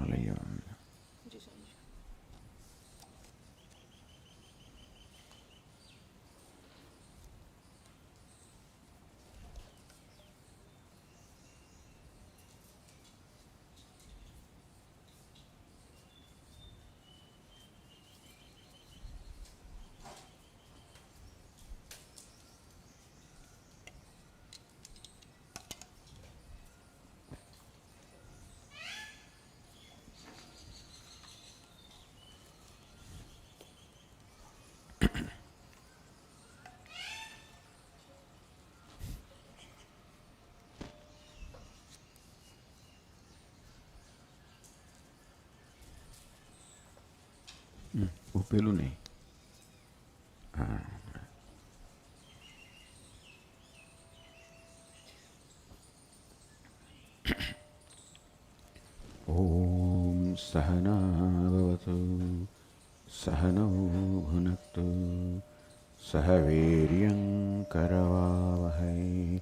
Alayam. Upelu nahi. Om Sahana Bhavatu Sahano Bhunaktu Sahaviryam Karavavahai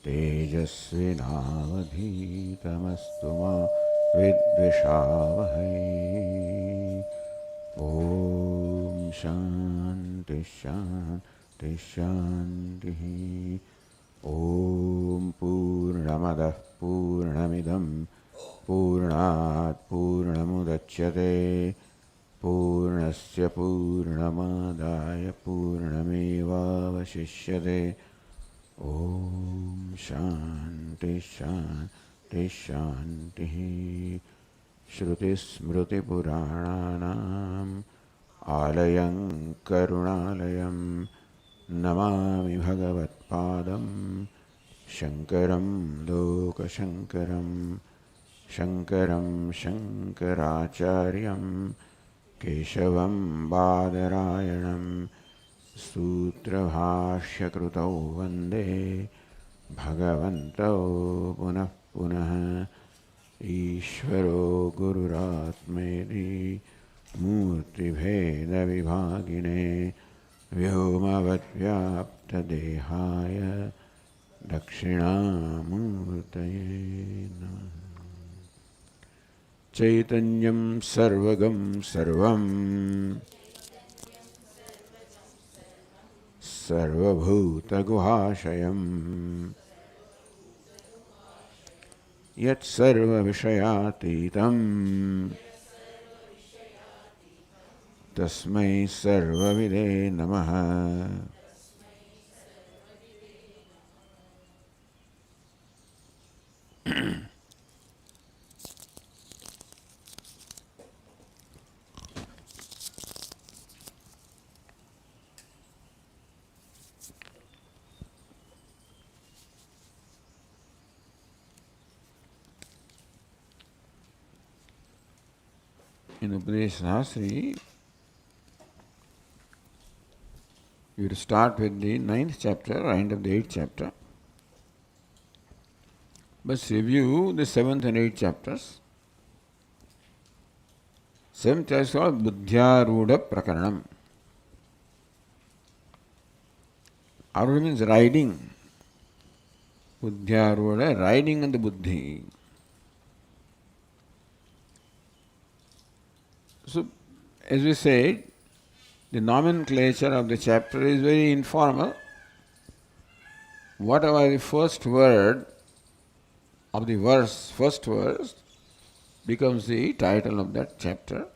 Tejasvinavadhitamastu ma Vidvishavahai. Om Shanti Shanti Shanti. Om Purnamadah Purnamidam Purnat Purnamudachyate Purnasya Purnamadaya Purnamevavashishyate. Om Shanti Shanti Shanti. Shruti Smruti Purananam Alayam Karunalayam Namami Bhagavat Padam Shankaram Loka Shankaram Shankaram Shankaracharyam Keshavam Badarayanam Sutra Bhashya Krutau Vande Bhagavanto Punah Punah Ishvaro Gururatmedi Murti Bheda Vibhagine Vyomavad Vyapta Dehaya Dakshinamurtaye Namaha. Chaitanyam Sarvagam Sarvam Sarvabhuta Guhashayam Yat Sarva Vishayatitam Tasmai Sarvavide Namaha. In UpadeshSahasri, you will start with the 9th chapter, end of the 8th chapter. But review the 7th and 8th chapters. 7th chapter is called Buddhyaruda Prakaranam. Aruda means riding. Buddhyaruda, riding on the Buddhi. So, as we said, the nomenclature of the chapter is very informal. Whatever the first word of the verse, first verse, becomes the title of that chapter.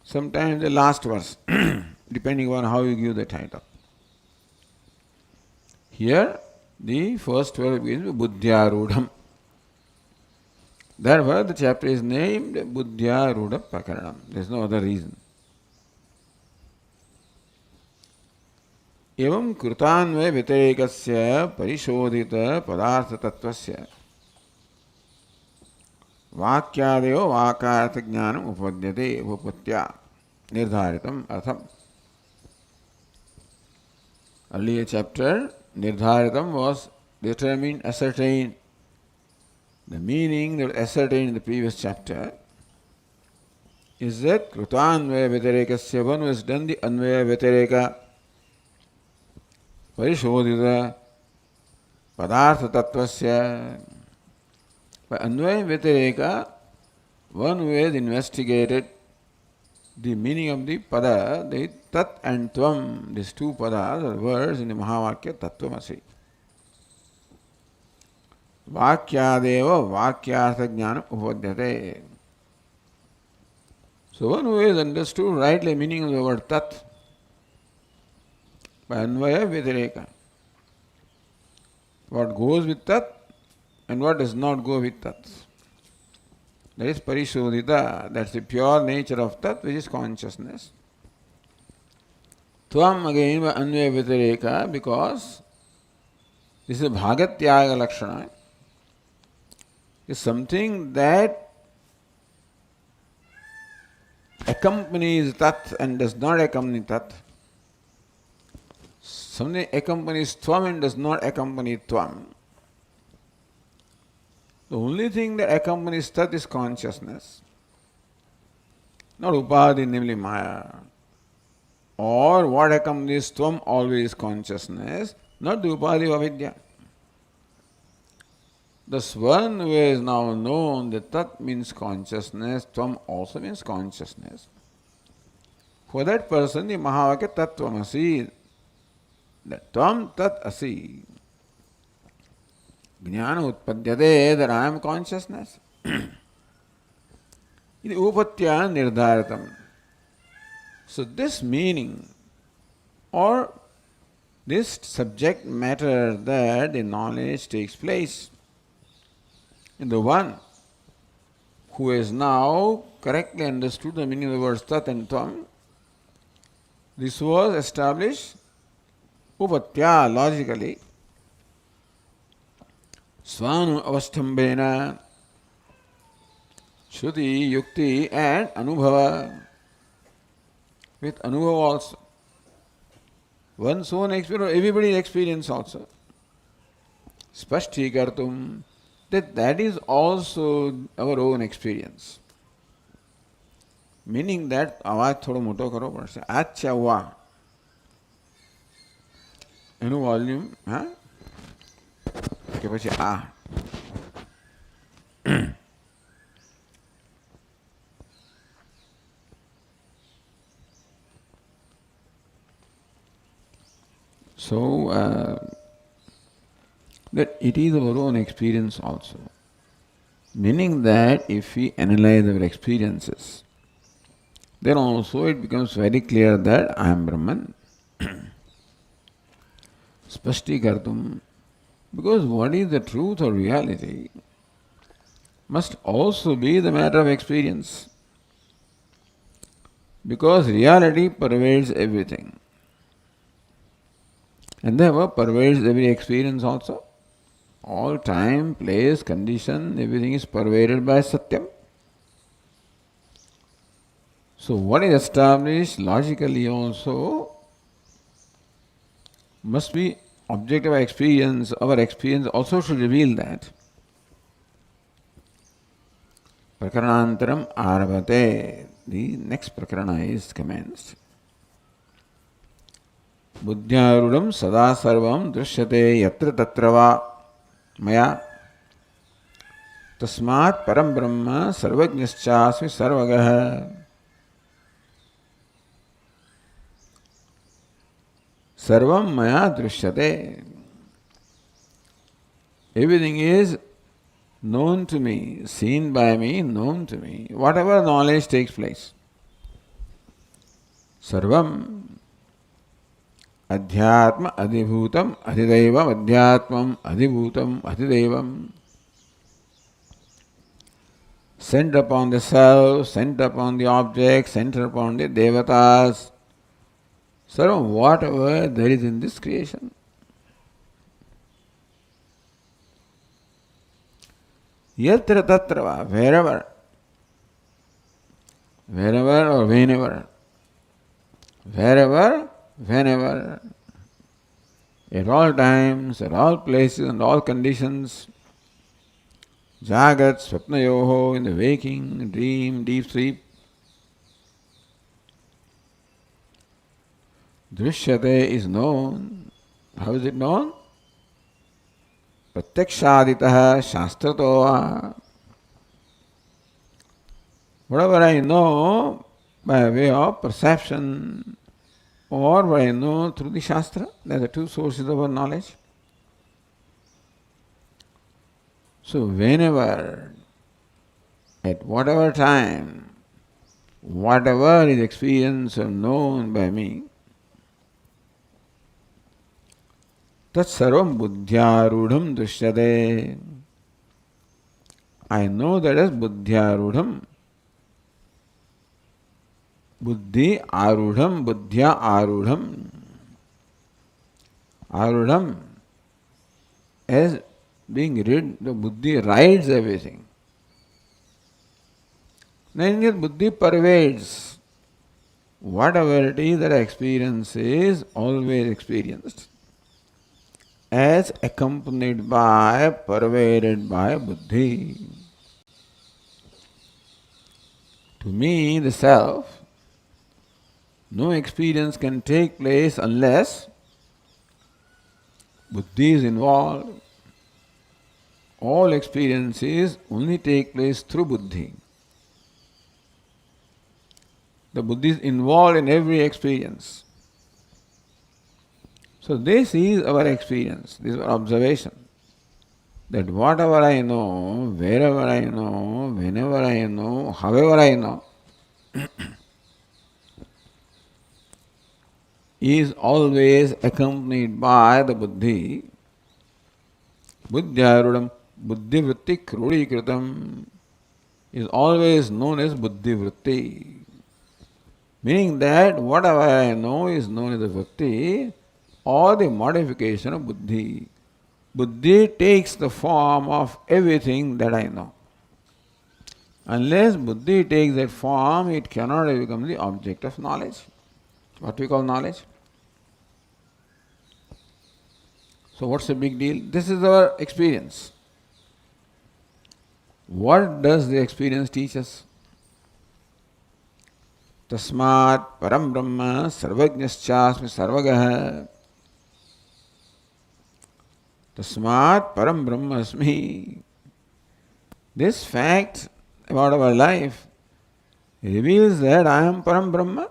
Sometimes the last verse, depending on how you give the title. Here, the first word begins with Buddhyarudham. Therefore, the chapter is named Buddhyaruda Prakaranam. There is no other reason. Evam Krutanve Vitarekasya Parishodhita Padartha Tattvasya Vakyadeo Vakartha Jnanam Upadyate Upatya Nirdharitam Artham. Earlier chapter, Nirdharitam was determined, ascertained. The meaning that was ascertained in the previous chapter is that Krutanvaya Vitarekasya, one who has done the Anvaya Vitareka, Parishodhita, Padartha Tattvasya. By Anvaya Vitareka, one who has investigated the meaning of the pada, the tat and tvam, these two padas are words in the Mahavakya Tattvamasi. Vakyadeva Vakyartha Jnana Upadyate. So one who has understood rightly meaning of the word tat by Anvaya Vyatireka, what goes with tat and what does not go with tat. That is Parishodhita, that's the pure nature of tat, which is consciousness. Tvam again by Anvaya Vyatireka, because this is a Bhagatyaga Lakshana, is something that accompanies tat and does not accompany tat. Something accompanies tvam and does not accompany tvam. The only thing that accompanies tat is consciousness, not upadhi, namely maya. Or what accompanies tvam always consciousness, not the upadhi of avidya. Thus one who is now known that tat means consciousness, tvam also means consciousness. For that person the Mahavakya Tattvamasi, that tvam tat asi. Jnana utpadyate, that I am consciousness. Iti upatya nirdharatam. So this meaning or this subject matter that the knowledge takes place in the one who has now correctly understood the meaning of the words tat and tvam, this was established upatya logically, svanu avastambena, shruti, yukti and anubhava. With anubhava also. One's own experience, everybody's experience also. Spashtikartum, that is also our own experience. Meaning that, आवाज थोड़ा मोटो करो पर से अच्छा हुआ. एनु volume हाँ के પછી आ. So that it is our own experience also. Meaning that if we analyze our experiences, then also it becomes very clear that I am Brahman. Spashtikartum, because what is the truth or reality must also be the matter of experience. Because reality pervades everything. And therefore pervades every experience also. All time, place, condition, everything is pervaded by Satyam. So what is established logically also must be object of experience. Our experience also should reveal that. Prakaranantaram arabhate. The next prakarana is commenced. Buddhyarudam sada sarvam drishyate yatra tatrava maya tasmat param brahma sarvajnaschasmi sarvagah. Sarvam maya drishyate. Everything is known to me, seen by me, known to me. Whatever knowledge takes place. Sarvam adhyatma adhibhutam adhidevam adhyatmam adhibhutam adhidevam. Sent upon the self, sent upon the object, sent upon the devatas. Sarvam, whatever there is in this creation. Yatra tatrava, wherever or whenever, whenever, at all times, at all places and all conditions, jagat, swapnayoho, in the waking, dream, deep sleep, drishyate is known. How is it known? Pratyakshaditah shastratoha. Whatever I know by way of perception or what I know through the Shastra, they are the two sources of our knowledge. So whenever, at whatever time, whatever is experienced or known by me, tat sarvam buddhyarudham drishyate. I know that as buddhyarudham. Buddhi arudham, buddhya arudham. Arudham as being rid, the buddhi rides everything. Then your buddhi pervades. Whatever it is that I experience is always experienced as accompanied by, pervaded by buddhi. To me, the self, no experience can take place unless buddhi is involved. All experiences only take place through buddhi. The buddhi is involved in every experience. So this is our experience, this is our observation. That whatever I know, wherever I know, whenever I know, however I know, is always accompanied by the buddhi. Buddhyarudam, buddhivritti krudikritam is always known as buddhivritti. Meaning that whatever I know is known as the vritti or the modification of buddhi. Buddhi takes the form of everything that I know. Unless buddhi takes that form, it cannot become the object of knowledge. What we call knowledge. So what's the big deal? This is our experience. What does the experience teach us? Tasmat param brahma sarvajnaschasmi sarvagah. Tasmat param brahmasmi. This fact about our life reveals that I am param brahma.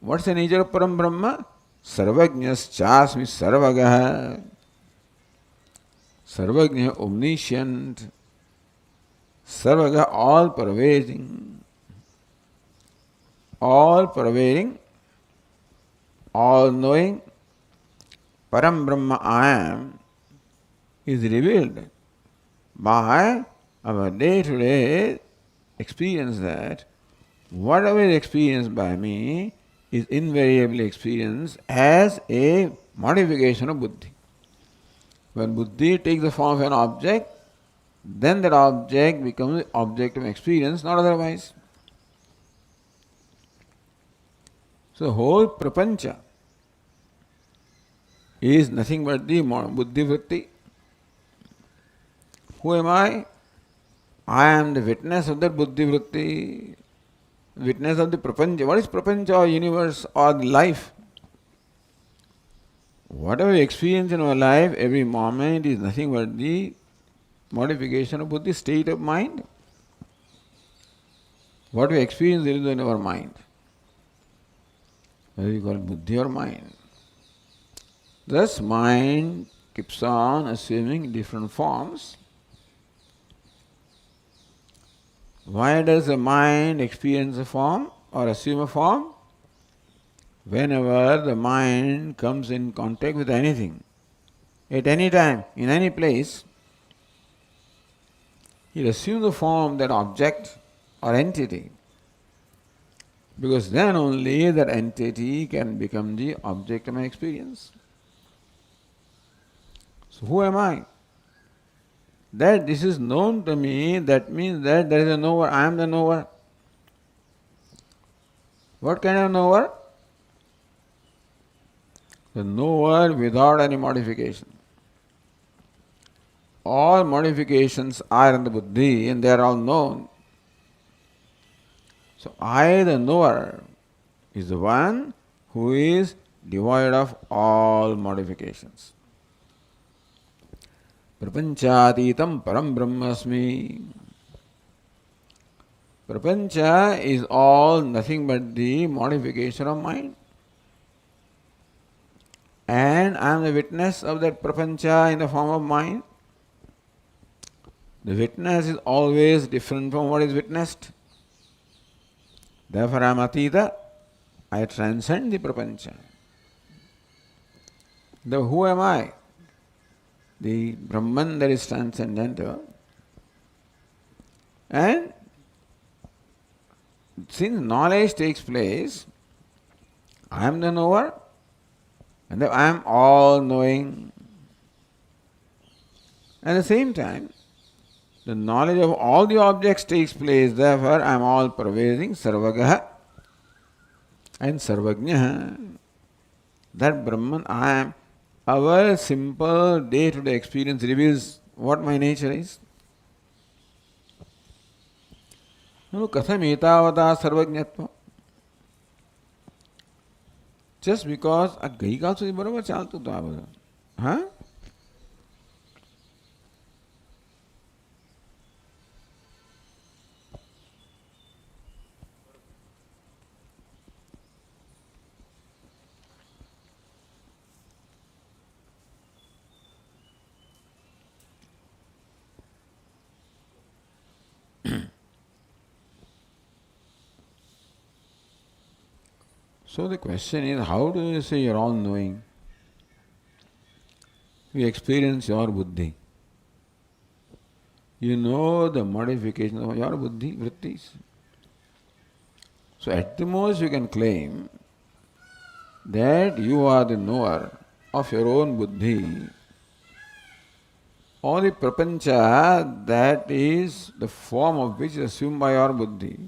What's the nature of param brahma? Sarvajnaschasmi sarvagah. Sarvajna, omniscient. Sarvaga, all pervading, all knowing, Param Brahma I am is revealed by our day-to-day experience that whatever is experienced by me is invariably experienced as a modification of buddhi. When buddhi takes the form of an object, then that object becomes the object of experience, not otherwise. So, whole prapancha is nothing but the buddhi vritti. Who am I? I am the witness of that buddhi vritti, witness of the prapancha. What is prapancha or universe or the life? Whatever we experience in our life, every moment is nothing but the modification of buddhi, state of mind. What we experience is in our mind. Whether we call it buddhi or mind. Thus, mind keeps on assuming different forms. Why does the mind experience a form or assume a form? Whenever the mind comes in contact with anything, at any time, in any place, it assumes the form of that object or entity. Because then only that entity can become the object of my experience. So who am I? That this is known to me, that means that there is a knower, I am the knower. What kind of knower? The knower without any modification. All modifications are in the buddhi and they are all known. So I, the knower, is the one who is devoid of all modifications. Prapanchatitam param brahmasmi. Prapancha is all nothing but the modification of mind. And I am the witness of that prapancha in the form of mind. The witness is always different from what is witnessed. Therefore I am atita, I transcend the prapancha. Though who am I? The Brahman that is transcendental. And since knowledge takes place, I am the knower, and I am all knowing. At the same time, the knowledge of all the objects takes place, therefore I am all pervading, sarvagaha and sarvagnaha. That Brahman I am. Our simple day-to-day experience reveals what my nature is. Katham etavata sarvajñatva. Just because a gaikaal સુધી બરોબર ચાલતું હતું આ બધું. હા? So the question is, how do you say you are all knowing? You experience your buddhi. You know the modification of your buddhi, vrittis. So at the most you can claim that you are the knower of your own buddhi, or the prapancha that is the form of which is assumed by your buddhi.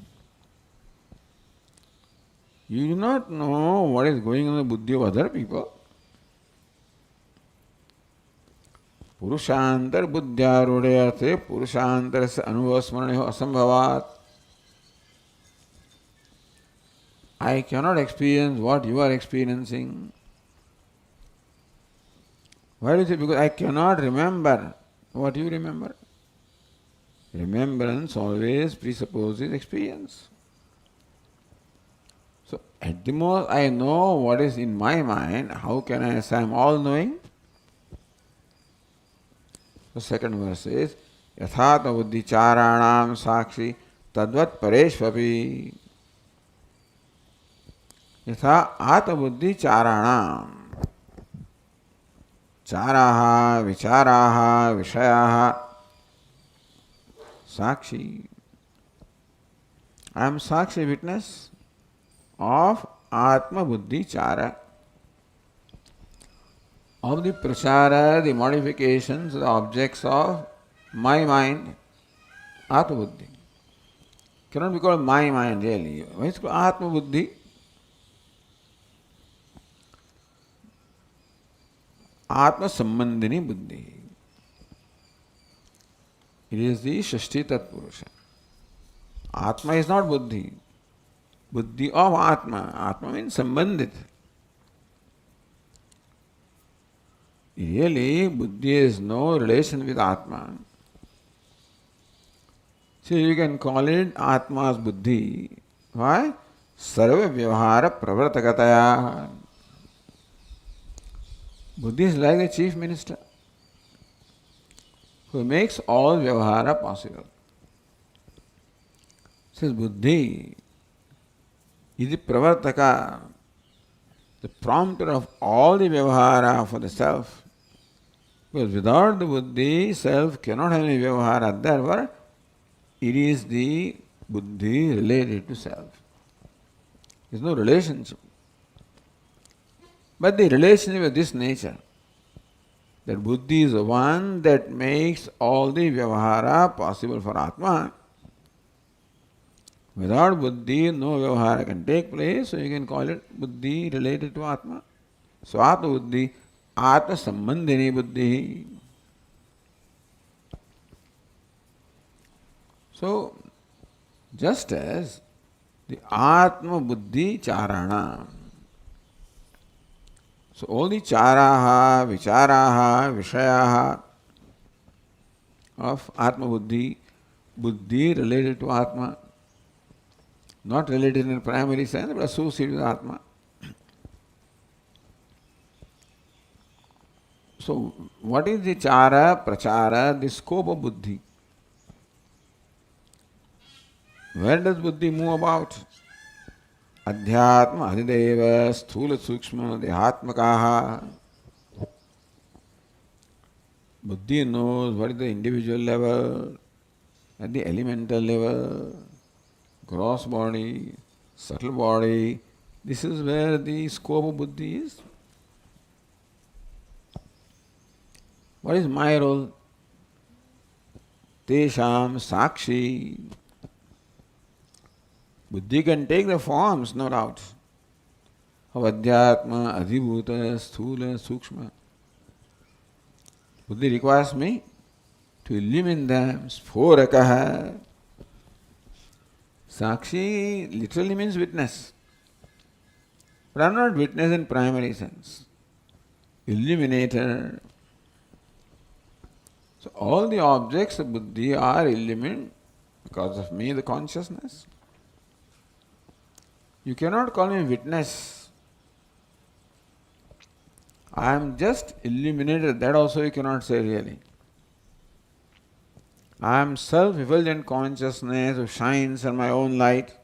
You do not know what is going on in the buddhi of other people. Purushantar buddhyarudayate purushantarasya anuvasmaraneho asambhavat. I cannot experience what you are experiencing. Why do you say? Because I cannot remember what you remember. Remembrance always presupposes experience. So at the most I know what is in my mind. How can I say I am all knowing? The second verse is Yathatma buddhi charanam sakshi tadvat pareshvapi. Yatha atma buddhi charanam. Charaha, vicharaha, vishayaha. Sakshi. I am sakshi, witness of Atma Buddhi Chara, of the prachara, the modifications, the objects of my mind, Atma Buddhi. Cannot be called my mind really. Why is it called Atma Buddhi? Atma Sambandhini Buddhi. It is the Shashti Tat Purusha. Atma is not Buddhi. Buddhi of Atma. Atma means Sambandhit. Really, Buddhi has no relation with Atma. So you can call it Atma's Buddhi. Why? Sarva Vyavahara Pravartakataya. Buddhi is like the chief minister who makes all Vyavahara possible. Says Buddhi is the Pravartaka, the prompter of all the Vyavahara for the self. Because without the Buddhi, self cannot have any Vyavahara. Therefore, it is the Buddhi related to self. There is no relationship. But the relationship of this nature, that Buddhi is the one that makes all the Vyavahara possible for Atma. Without Buddhi, no Vyavahara can take place, so you can call it Buddhi related to Atma. So Atma Buddhi, Atma Sambandhini Buddhi. So, just as the Atma Buddhi Charana, so all the charaha, vicharaha, vishayaha of Atma Buddhi, Buddhi related to Atma, not related in a primary sense, but associated with Atma. So, what is the chara, prachara, the scope of buddhi? Where does buddhi move about? Adhyatma, adideva, sthula, sukshma, dehatmakaha. Buddhi knows what is the individual level, at the elemental level, gross body, subtle body. This is where the scope of buddhi is. What is my role? Tesham sakshi. Buddhi can take the forms, no doubt, of adhyatma, adhibhuta, sthula, sukshma. Buddhi requires me to illumine them. Sphodakaha. Sakshi literally means witness. But I am not witness in primary sense. Illuminator. So all the objects of buddhi are illumined because of me, the consciousness. You cannot call me witness. I am just illuminated. That also you cannot say really. I am self-effulgent consciousness who shines on my own light.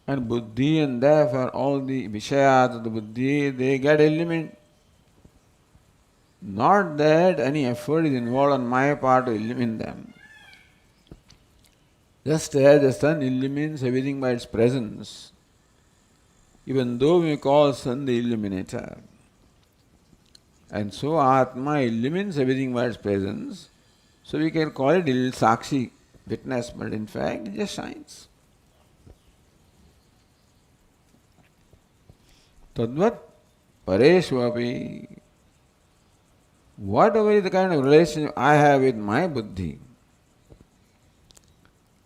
And buddhi, and therefore all the vishayas of the buddhi, they get illumined. Not that any effort is involved on my part to illumine them. Just as the sun illumines everything by its presence, even though we call sun the illuminator. And so Atma illumines everything by its presence, so we can call it sakshi, witness, but in fact it just shines. Tadvat pareshvapi. Whatever is the kind of relationship I have with my buddhi,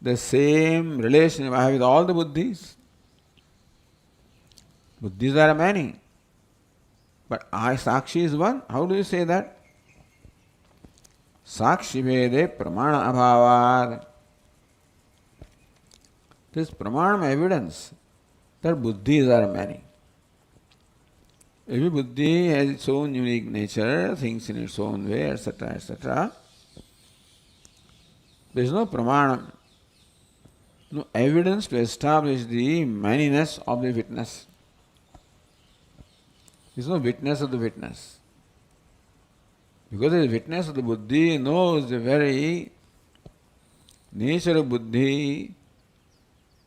the same relationship I have with all the buddhis. Buddhis are many, but I, Sakshi, is one. How do you say that? Sakshi vede pramana abhavad. This pramanam evidence that buddhis are many. Every buddhi has its own unique nature, thinks in its own way, etc., etc. There is no pramanam, no evidence to establish the manyness of the witness. There is no witness of the witness. Because the witness of the buddhi knows the very nature of buddhi,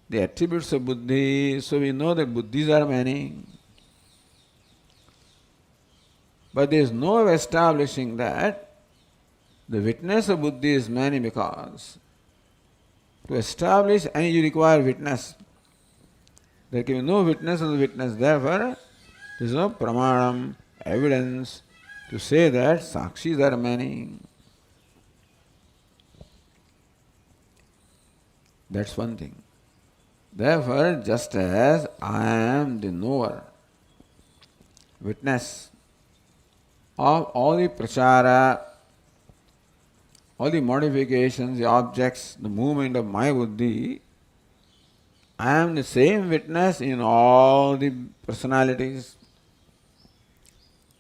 the attributes of buddhi, so we know that buddhis are many. But there is no way of establishing that the witness of buddhi is many, because to establish any you require witness. There can be no witness of the witness, therefore there is no pramanam, evidence to say that sakshis are many. That's one thing. Therefore, just as I am the knower, witness of all the prachara, all the modifications, the objects, the movement of my buddhi, I am the same witness in all the personalities.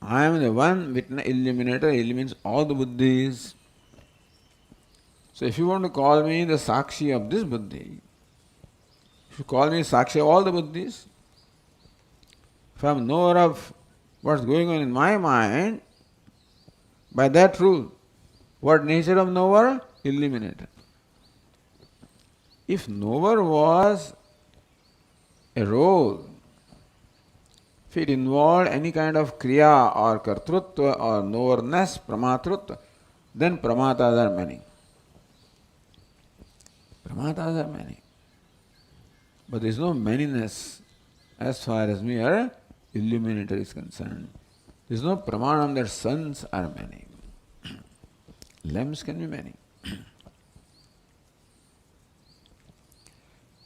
I am the one witness, illuminator, illumines all the buddhis. So if you want to call me the sakshi of this buddhi, if you call me sakshi of all the buddhis, if I am knower of what's going on in my mind, by that rule, what nature of knower? Illuminator. If knower was a role, if it involved any kind of kriya or kartrutva or knowerness, pramatrutva, then pramatas are many. Pramatas are many. But there is no manyness as far as mere illuminator is concerned. There is no pramanam that suns are many. Lamps can be many.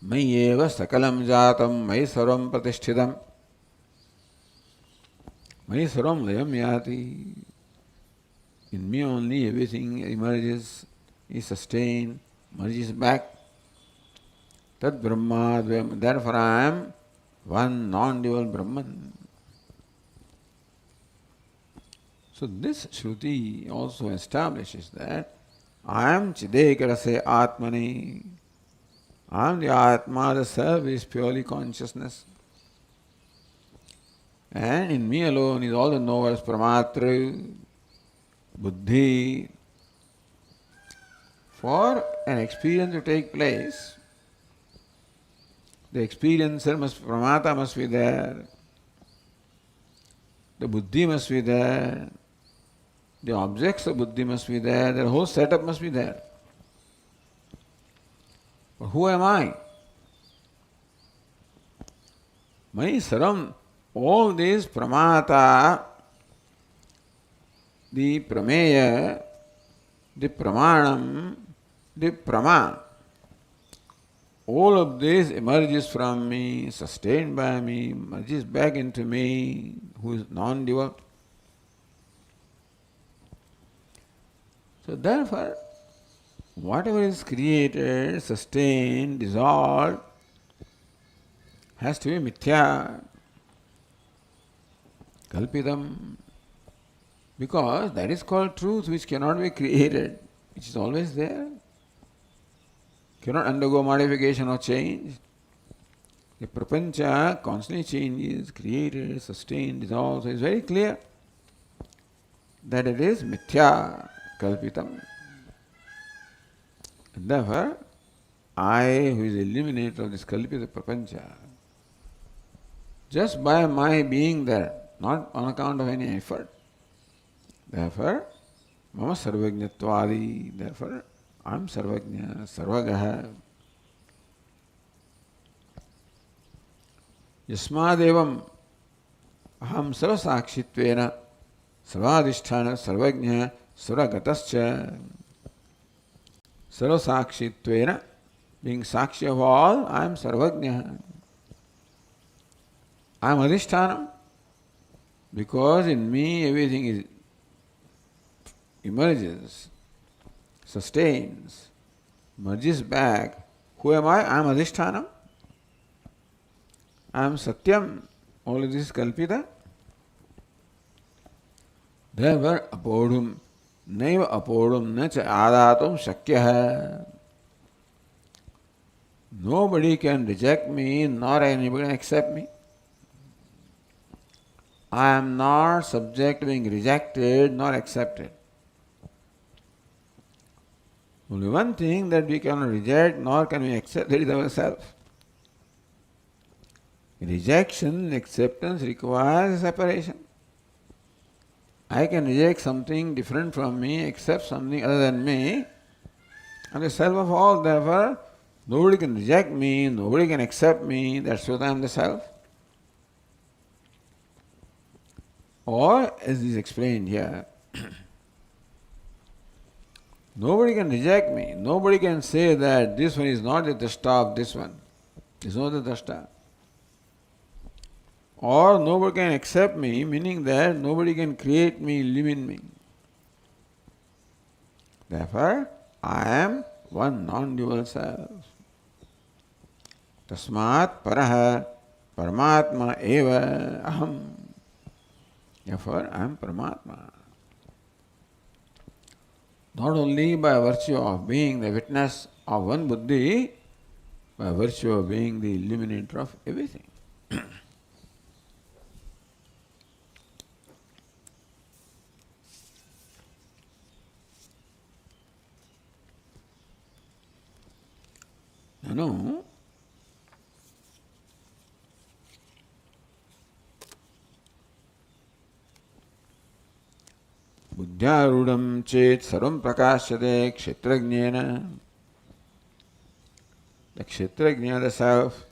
Mayeva sakalam jatam mai sarvam pratisthidam mai sarvam layam yati. In me only everything emerges, is sustained, merges back. Tad Brahma Dvayam. Therefore I am one non-dual Brahman. So this Shruti also establishes that I am Chidekarase Atmani. I am the Atma, the self is purely consciousness. And in me alone is all the knowers, Pramatra, Buddhi. For an experience to take place, the experiencer Pramata must be there, the Buddhi must be there, the objects of Buddhi must be there, the whole setup must be there. But who am I? Mani Saram, all these Pramata, the Prameya, the Pramanam, the Prama, all of this emerges from me, sustained by me, merges back into me, who is non-dual. So therefore, whatever is created, sustained, dissolved, has to be mithya, kalpitam, because that is called truth which cannot be created, which is always there, cannot undergo modification or change. The prapancha constantly changes, created, sustained, dissolved, so it is very clear that it is mithya, kalpitam. And therefore, I, who is the eliminator of this kalpita prapancha, just by my being there, not on account of any effort. Therefore, mama sarvajñatvadi, therefore I am sarvajña, sarvagaha. Yasmadevam aham sarvasakshittvena sarvadhisthana sarvajña suragatascha. Sarvasakshittvena, being sakshi of all, I am sarvajña. I am adhisthana, because in me everything emerges, sustains, merges back. Who am I? I am adhisthana. I am satyam. All of this is kalpita. Therefore, apodhum, naiva apodhum, nacha adatum shakyah. Nobody can reject me, nor anybody can accept me. I am not subject to being rejected nor accepted. Only one thing that we cannot reject nor can we accept, that is ourselves. Rejection and acceptance requires separation. I can reject something different from me, accept something other than me. I'm the self of all, therefore nobody can reject me, nobody can accept me, that's what I am the self. Or, as is explained here, nobody can reject me, nobody can say that this one is not the drashta of this one, is not the drashta. Or nobody can accept me, meaning that nobody can create me, live in me. Therefore, I am one non-dual self. Tasmat paraha paramatma eva aham. Therefore, I am Paramatma. Not only by virtue of being the witness of one buddhi, by virtue of being the illuminator of everything. Nanu buddhyarudam chet sarvam prakashyate kshetrajnena. The kshetrajna, the self,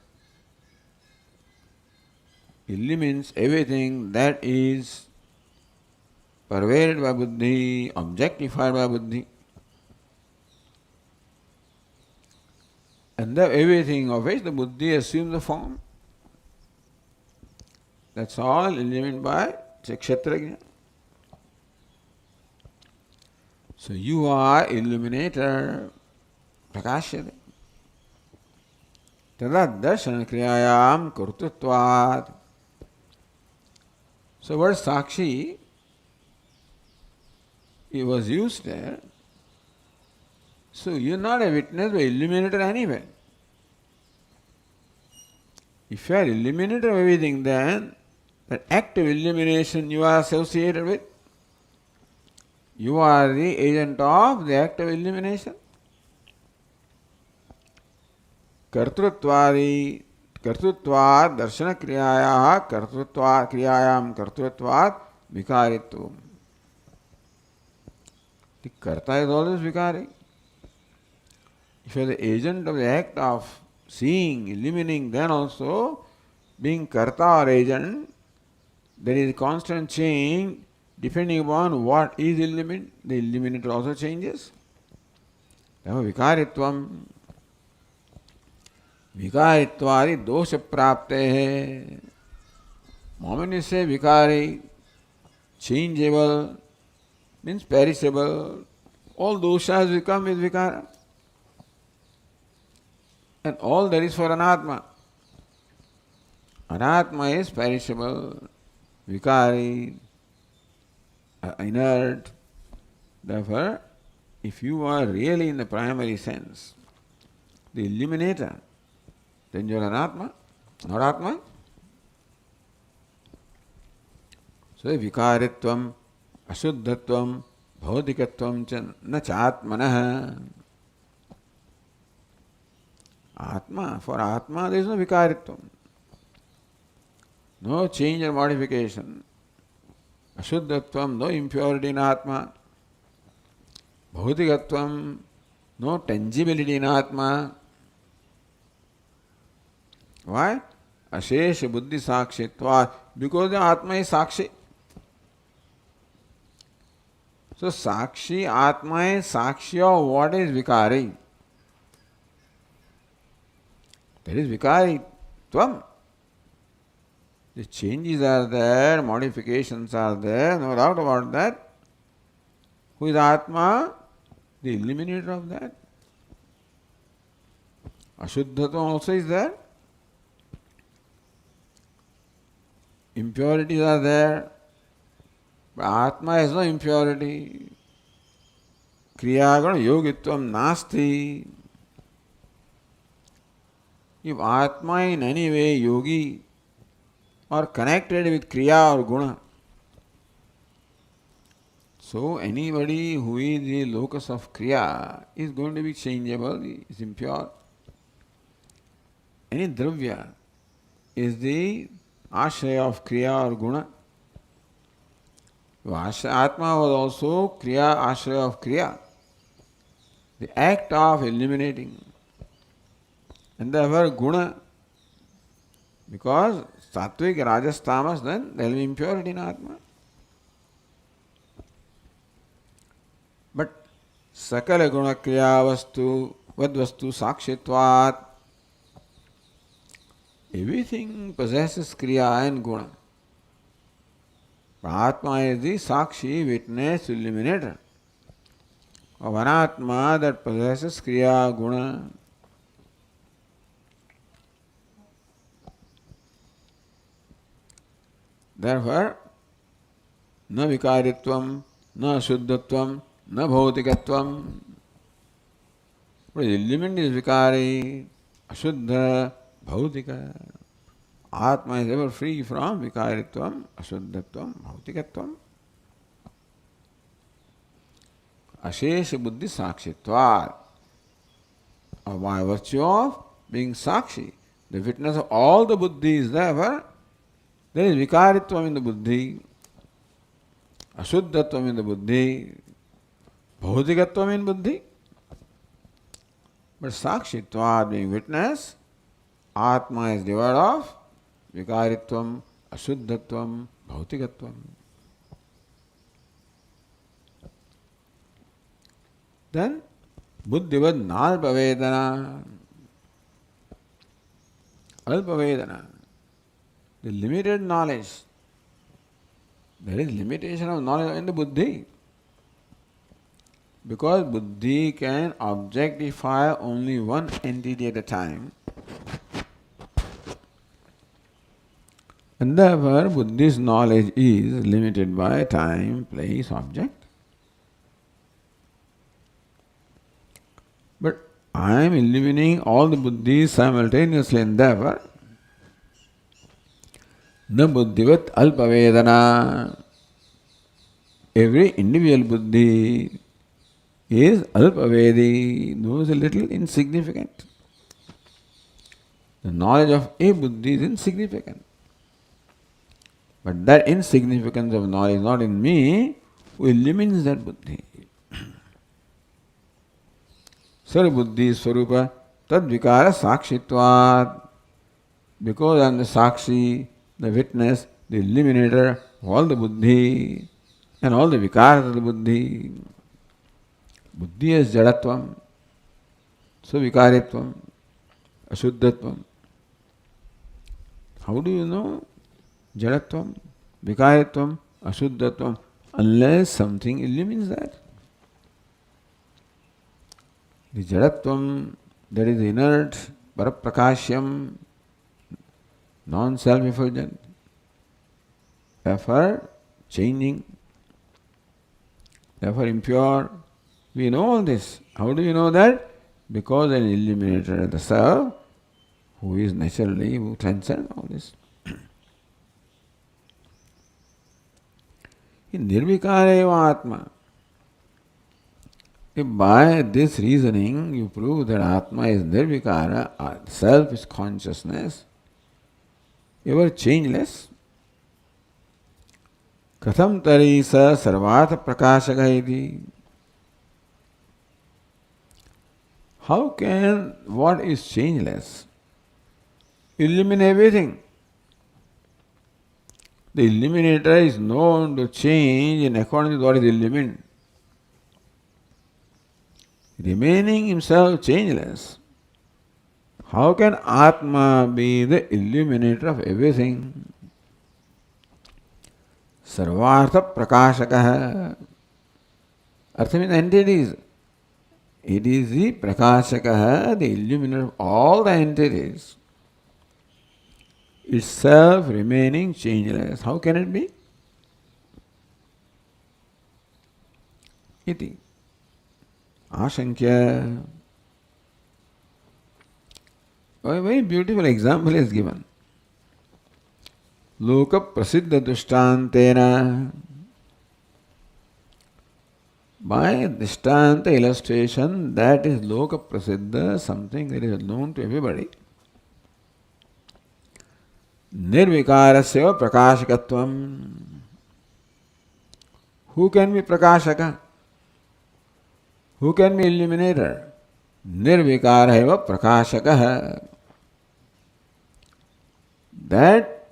illumines everything that is pervaded by buddhi, objectified by buddhi. And everything of which the buddhi assumes the form. That's all illuminated by kshetrajna. So you are illuminator, prakashyate. Tada darshan kriyayam kartritvat. So word sakshi, it was used there. So you are not a witness but illuminator anyway. If you are illuminator of everything, then that act of illumination you are associated with. You are the agent of the act of illumination. Kartrutvad darshana kriyaya kartrutvad kriyayam kartrutvad vikaritvam. The karta is always vikari. If you are the agent of the act of seeing, illuminating, then also being karta or agent, there is a constant change depending upon what is illuminated. The illuminator also changes. Therefore, vikaritvam. Vikaritvadi dosha prapte. Moment you say vikari, changeable, means perishable, all doshas become with vikara. And all that is for anatma. Anatma is perishable, vikari, inert. Therefore, if you are really in the primary sense, the illuminator, then you are anatma, not atma. So vikaritvam, ashuddhatvam, bhaudikatvam cha na chatmanah. Atma, for atma there is no vikaritvam. No change or modification. Ashuddhatvam, no impurity in atma. Bhaudikatvam, no tangibility in atma. Why? Ashesha buddhi sakshitva. Because the atma is sakshi. So sakshi, atma is sakshi of what is vikari. That is vikari tvam. The changes are there, modifications are there, no doubt about that. Who is Atma? The illuminator of that. Ashuddhatvam also is there. Impurities are there. But Atma has no impurity. Kriyagana yogitvam nasti. If Atma in any way yogi or connected with Kriya or Guna, so anybody who is the locus of Kriya is going to be changeable, is impure. Any Dravya is the Ashraya of Kriya or Guna. Atma was also Kriya, Ashraya of Kriya, the act of illuminating. And therefore Guna, because Sattvic, Rajas, Tamas, then there will be impurity in Atma. But Sakala Guna Kriya Vastu, Vadvastu Sakshitvat, everything possesses Kriya and Guna. Atma is the Sakshi, witness, illuminator of an Atma that possesses Kriya, Guna. Therefore, na vikaritvam, na ashuddhatvam, na bhautikatvam. But the element is vikari, ashuddha, bhautika. Atma is ever free from vikaritvam, ashuddhatvam, bhautikatvam. Ashesha buddhi sakshitvat. By virtue of being sakshi, the witness of all the buddhis, therefore, there is vikaritvam in the buddhi, ashuddhatvam in the buddhi, bhautikatvam in buddhi. But sakshitvat, being witness, Atma is devoid of vikaritvam, ashuddhatvam, bhautikatvam. Then, buddhivad nalpavedana. Alpavedana. The limited knowledge. There is limitation of knowledge in the buddhi. Because buddhi can objectify only one entity at a time. And therefore, Buddhist knowledge is limited by time, place, object. But I am illuminating all the buddhis simultaneously, and therefore, na buddhivat alpavedana. Every individual buddhi is alpavedi, knows a little insignificant. The knowledge of a buddhi is insignificant. But that insignificance of knowledge not in me who illumines that buddhi. Sarbuddhi Swarupa Tadvikara Sakshitvat. Because I am the Sakshi, the witness, the illuminator of all the buddhi and all the vikaras of the buddhi. Buddhi is jadatvam, suvikaritvam, ashuddhatvam. How do you know jadatvam, vikaritvam, ashuddhatvam? Unless something illumines that. The jadatvam, that is inert, paraprakashyam, non-self-effulgent, therefore changing, therefore impure. We know all this. How do you know that? Because an illuminator, the self, who is naturally, who transcends all this. In nirvikareva atma. If by this reasoning you prove that Atma is nirvikara, self is consciousness, ever changeless, katham tari sa sarvata prakashaka iti. How can what is changeless illuminate everything? The illuminator is known to change in accordance with what is illumined. Remaining himself changeless, how can Atma be the illuminator of everything? Sarvartha prakashaka. Artha means entities. It is the prakashaka, the illuminator of all the entities. Itself remaining changeless. How can it be? Iti. Ashankya. A very beautiful example is given. Loka prasiddha dushtantena. By dishtanta illustration, that is loka prasiddha, something that is known to everybody. Nirvikarasya prakashakatvam. Who can be prakashaka? Who can be illuminator? Nirvikara eva prakashaka. That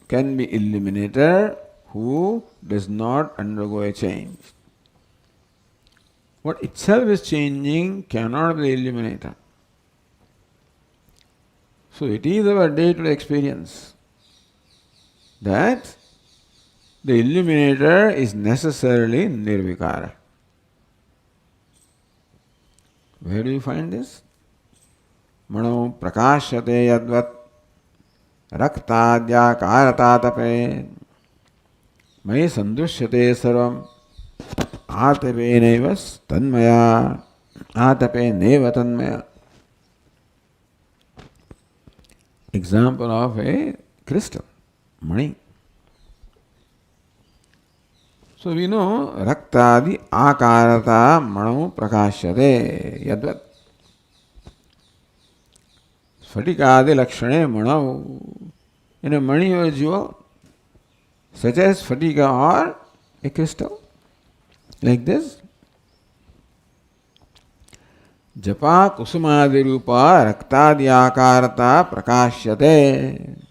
can be illuminator who does not undergo a change. What itself is changing cannot be the illuminator. So it is our day-to-day experience that the illuminator is necessarily nirvikara. Where do you find this? Mano prakashyate yadvat raktadya karatatape mai sandushyate sarvam atape nevas tanmaya atape neva tanmaya. Example of a crystal, mani. So we know raktadi akarata mano prakashyate yadvat. Sfatikadi lakshane mano. In a mani or a jewel, such as Sfatika or a crystal, like this. Japa kusumadi rupa raktadi akarata prakashyate.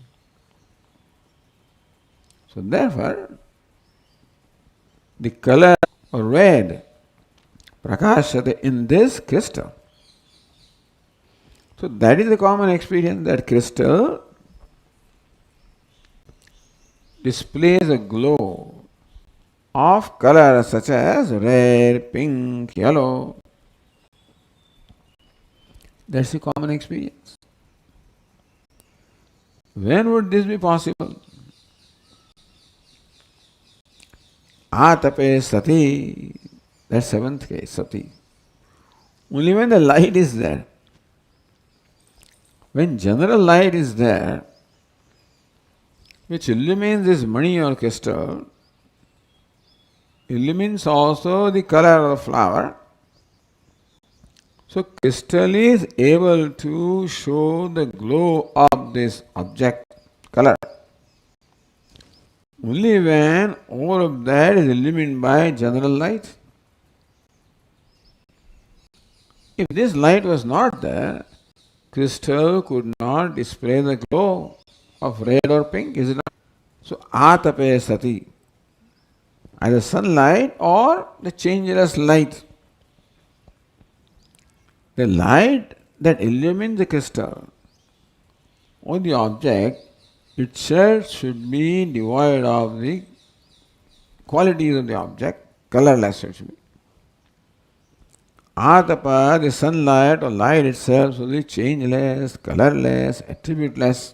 So therefore, the color or red prakashyate in this crystal. So that is the common experience, that crystal displays a glow of colors such as red, pink, yellow. That's the common experience. When would this be possible? Atape sati. That's seventh case, sati. Only when the light is there. When general light is there, which illumines this money or crystal, illumines also the color of the flower. So crystal is able to show the glow of this object color only when all of that is illumined by general light. If this light was not there, crystal could not display the glow of red or pink, is it not? So atape sati, either sunlight or the changeless light. The light that illumines the crystal or the object itself should be devoid of the qualities of the object, colorless it should be. Atapa, the sunlight or light itself should be changeless, colorless, attributeless.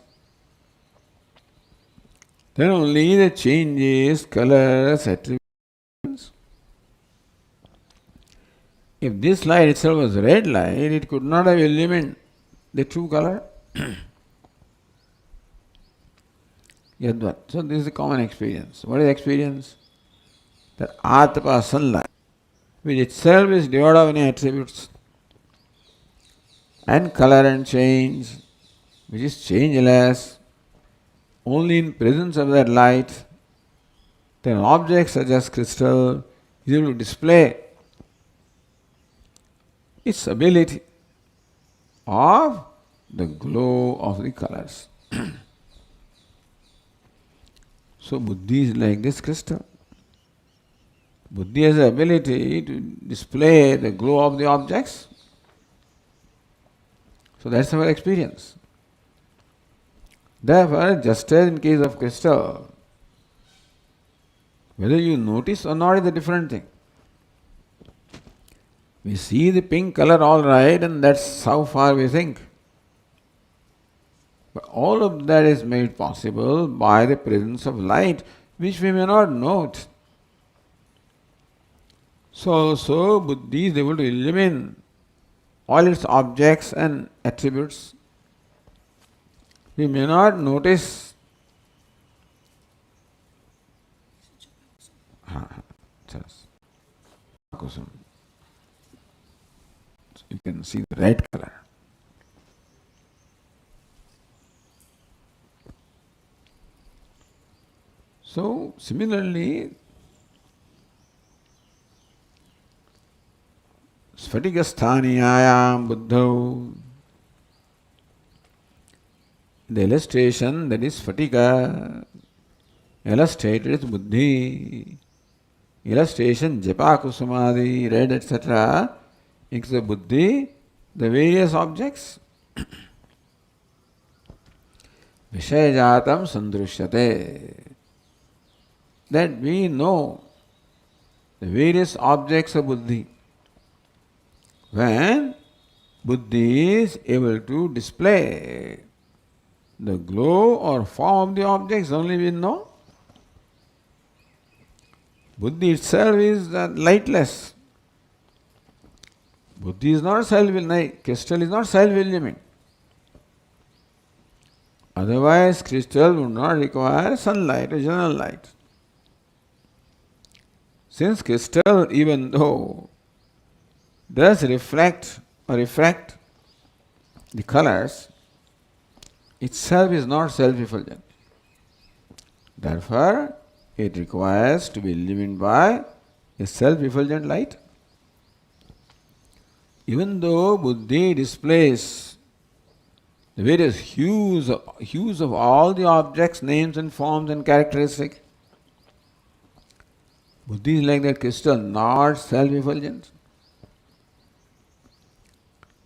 Then only the changes, colors, attributes. If this light itself was red light, it could not have illumined the true color. Yadvat. So this is a common experience. What is experience? That Atapa, sunlight, which itself is devoid of any attributes, and color and change, which is changeless, only in presence of that light, then an object such as crystal is able to display its ability of the glow of the colors. So buddhi is like this crystal. Buddhi has the ability to display the glow of the objects. So that's our experience. Therefore, just as in case of crystal, whether you notice or not is a different thing. We see the pink color all right, and that's how far we think. But all of that is made possible by the presence of light, which we may not note. So buddhi is able to illumine all its objects and attributes. We may not notice. You can see the red color. So similarly, Sphatikasthaniyayam buddhau. The illustration that is Sphatika, illustrated is buddhi. Illustration japa kusumadi, red, etc. It's the buddhi, the various objects. Vishayajatam sandrushyate. That we know the various objects of buddhi. When buddhi is able to display the glow or form of the objects, only we know. Buddhi itself is lightless. Buddhi is not self-illumined. Crystal is not self-illumined. Otherwise, crystal would not require sunlight or general light. Since crystal, even though does reflect or refract the colors, itself is not self-effulgent. Therefore, it requires to be illumined by a self-effulgent light. Even though buddhi displays the various hues of all the objects, names and forms and characteristics, buddhi is like that crystal, not self-effulgent.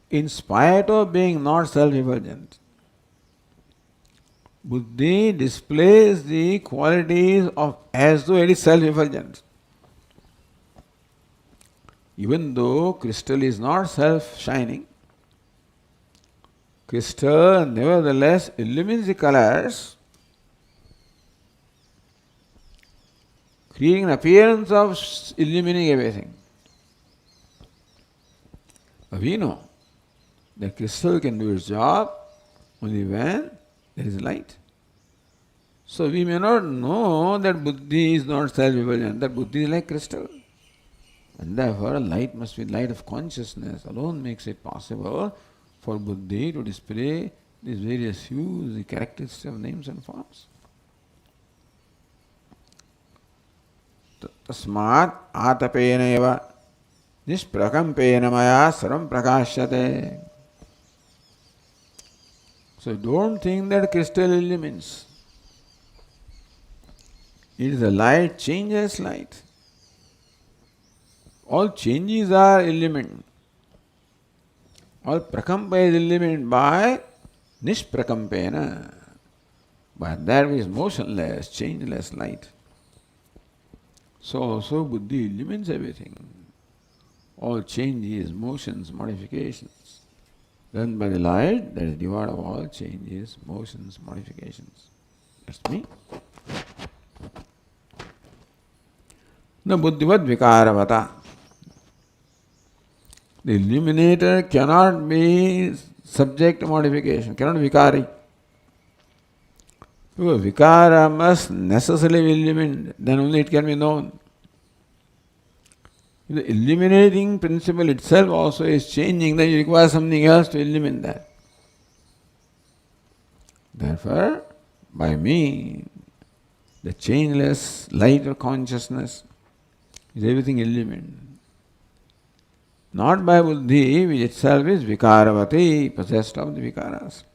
In spite of being not self-effulgent, buddhi displays the qualities of as though it is self-effulgent. Even though crystal is not self-shining, Crystal nevertheless illumines the colors, creating an appearance of illumining everything. We know that crystal can do its job only when there is light. So we may not know that buddhi is not self-evident, that buddhi is like crystal. And therefore light must be light of consciousness alone makes it possible for buddhi to display these various hues, the characteristics of names and forms. Tasmat atapena eva nisprakampena maya saram prakashyate. So don't think that crystal illumines. It is a light, changeless light. All changes are illumined. All prakampa is illumined by nisprakampena, by that which is motionless, changeless light. So also buddhi illumines everything. All changes, motions, modifications, done by the light that is devoid of all changes, motions, modifications. That's me. Na buddhivad vikaravata. The illuminator cannot be subject to modification, cannot be vikari. Because vikara must necessarily be illumined, then only it can be known. If the illuminating principle itself also is changing, then you require something else to illumine that. Therefore, by me, the changeless light of consciousness is everything illumined. Not by buddhi, which itself is vikaravati, possessed of the vikaras.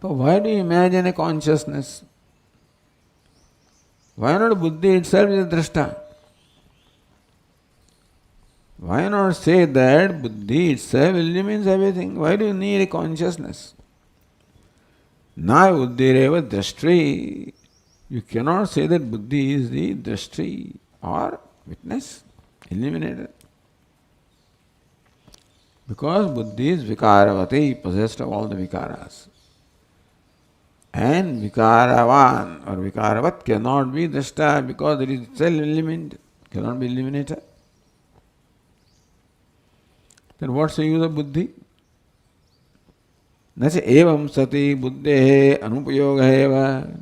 So why do you imagine a consciousness? Why not buddhi itself is a drashta? Why not say that buddhi itself illumines everything? Why do you need a consciousness? Na buddhireva drashtri. You cannot say that buddhi is the drashtri or witness, illuminator. Because buddhi is vikaravati, possessed of all the vikaras. And vikaravan or vikaravat cannot be drashta because it is itself illumined, cannot be illuminated. Then what's the use of buddhi? Nacha evam sati buddhehe anupayoga eva.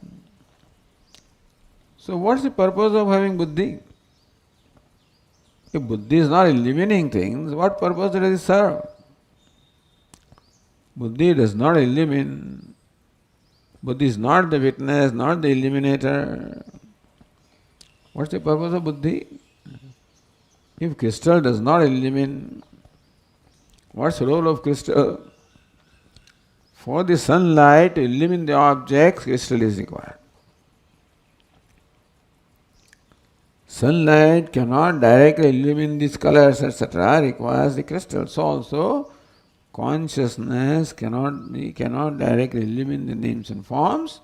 So what's the purpose of having buddhi? If buddhi is not illuminating things, what purpose does it serve? Buddhi does not illumine. Buddhi is not the witness, not the illuminator. What's the purpose of buddhi? If crystal does not illumine, what's the role of crystal? For the sunlight to illumine the objects, crystal is required. Sunlight cannot directly illumine these colors, etc., requires the crystal. So also, consciousness cannot directly illumine the names and forms.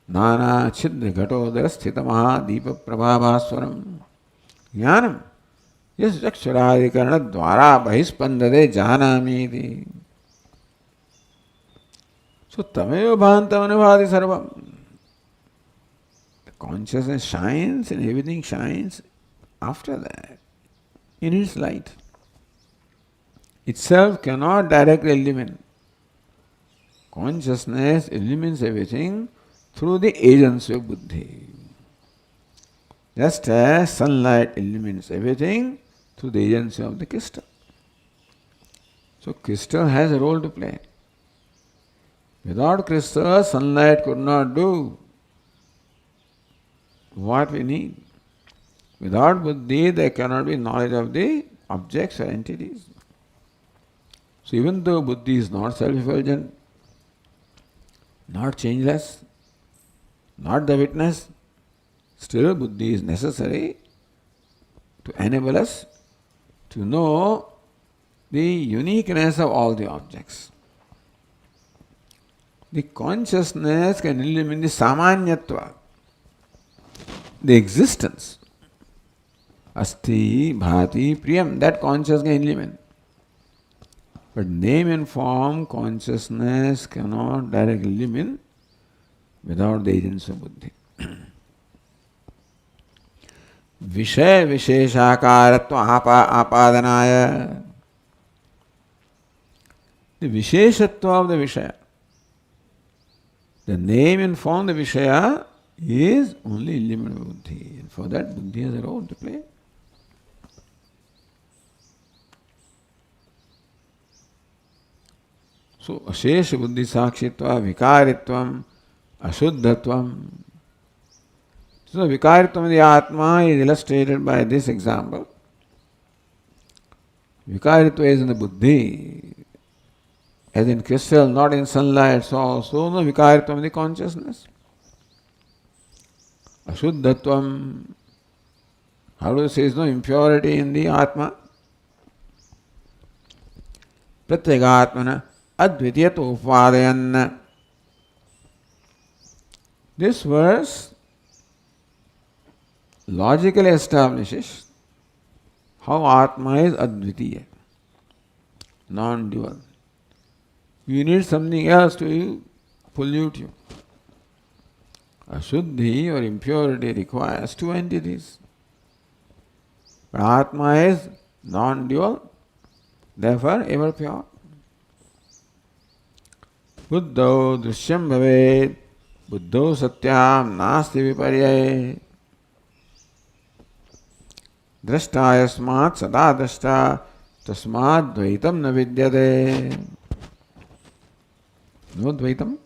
Nana chidra ghatodara sthita maha deepa prabhavaswaram jnanam yas chakshuradikarana dvara bahispandade janamiti. So tameva bhantam anubhati sarvam. The consciousness shines and everything shines after that, in its light. Itself cannot directly illumine. Consciousness illumines everything through the agency of buddhi. Just as sunlight illumines everything through the agency of the crystal. So crystal has a role to play. Without crystal, sunlight could not do what we need. Without buddhi, there cannot be knowledge of the objects or entities. So even though buddhi is not self-effulgent, not changeless, not the witness, still buddhi is necessary to enable us to know the uniqueness of all the objects. The consciousness can illumine the samanyatva, the existence. Asti, bhati, priyam, that consciousness can illumine. But name and form consciousness cannot directly illumine without the agents of buddhi. Vishaya Visheshakaratva Apadanaya. The Visheshatva of the Vishaya, the name and form of the Vishaya, is only illumined by buddhi. And for that, buddhi has a role to play. So, Ashesha Buddhi Sakshitva, Vikaritvam, Ashuddhatvam. So, Vikaritvam of the Atma is illustrated by this example. Vikaritva is in the buddhi, as in crystal, not in sunlight, so also no Vikaritvam of the consciousness. Ashuddhatvam, how do you say, is no impurity in the Atma? Pratyagatmana Advitiyatu Upadayan. This verse logically establishes how Atma is Advitiya, non-dual. You need something else to pollute you. Ashuddhi or impurity requires two entities. But Atma is non-dual, therefore ever pure. Buddho drishyam bhaved, buddho satyam nasti viparyaye. Drashta yasmat sada drashta, tasmat dvaitam na vidyate. No dvaitam?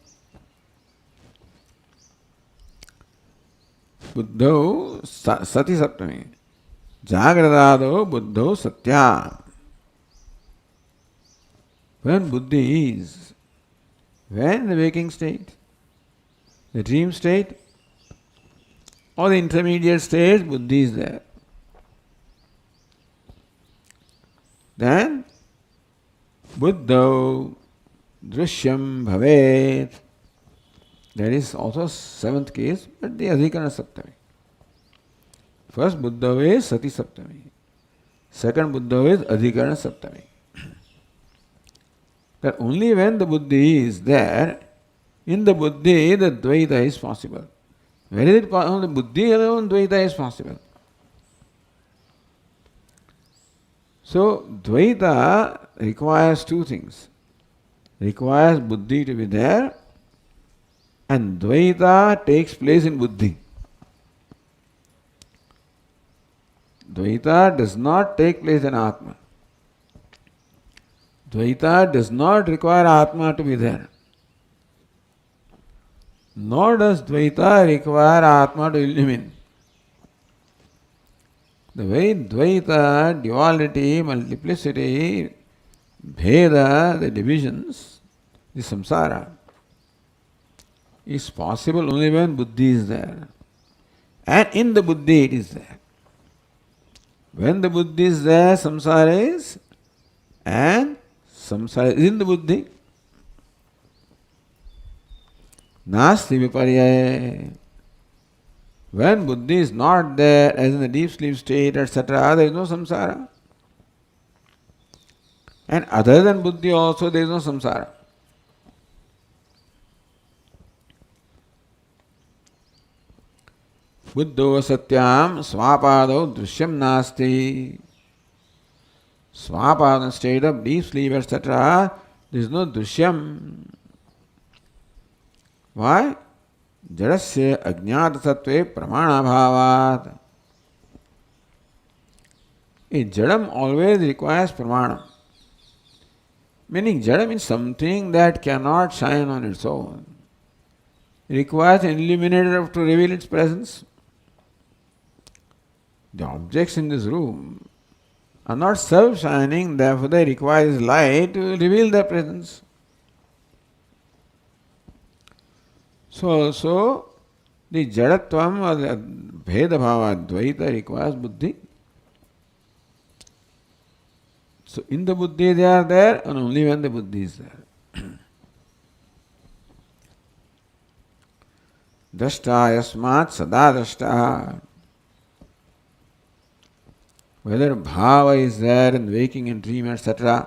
Buddho sati saptami. Jagradado buddho satya. When buddhi is, when the waking state, the dream state, or the intermediate state, buddhi is there. Then, buddho drishyam bhavet. That is also seventh case, but the adhikarana saptami. First buddha is sati saptami. Second buddha is adhikarana saptami. That only when the buddhi is there, in the buddhi the dvaita is possible. Where is it possible? The buddhi alone dvaita is possible. So dvaita requires two things. Requires buddhi to be there, and dvaita takes place in buddhi. Dvaita does not take place in Atma. Dvaita does not require Atma to be there. Nor does Dvaita require Atma to illumine. The very Dvaita, duality, multiplicity, Bheda, the divisions, the samsara, is possible only when buddhi is there. And in the buddhi it is there. When the buddhi is there, samsara is, and samsara is in the buddhi. Nasti viparyaye. When buddhi is not there, as in the deep sleep state, etc., there is no samsara. And other than buddhi also there is no samsara. Buddho satyam swapado drishyam nasti. Swapada, state of deep sleep, etc., there is no drishyam. Why? Jadasya ajnata sattve pramana bhavat. A jadam always requires pramana. Meaning jadam is something that cannot shine on its own. It requires an illuminator to reveal its presence. The objects in this room are not self-shining, therefore they require light to reveal their presence. So also the jadatvam or the bheda bhava dvaita requires buddhi. So in the buddhi they are there, and only when the buddhi is there. Drashta yasmat sada drashta. Whether bhava is there in waking and dream, etc.,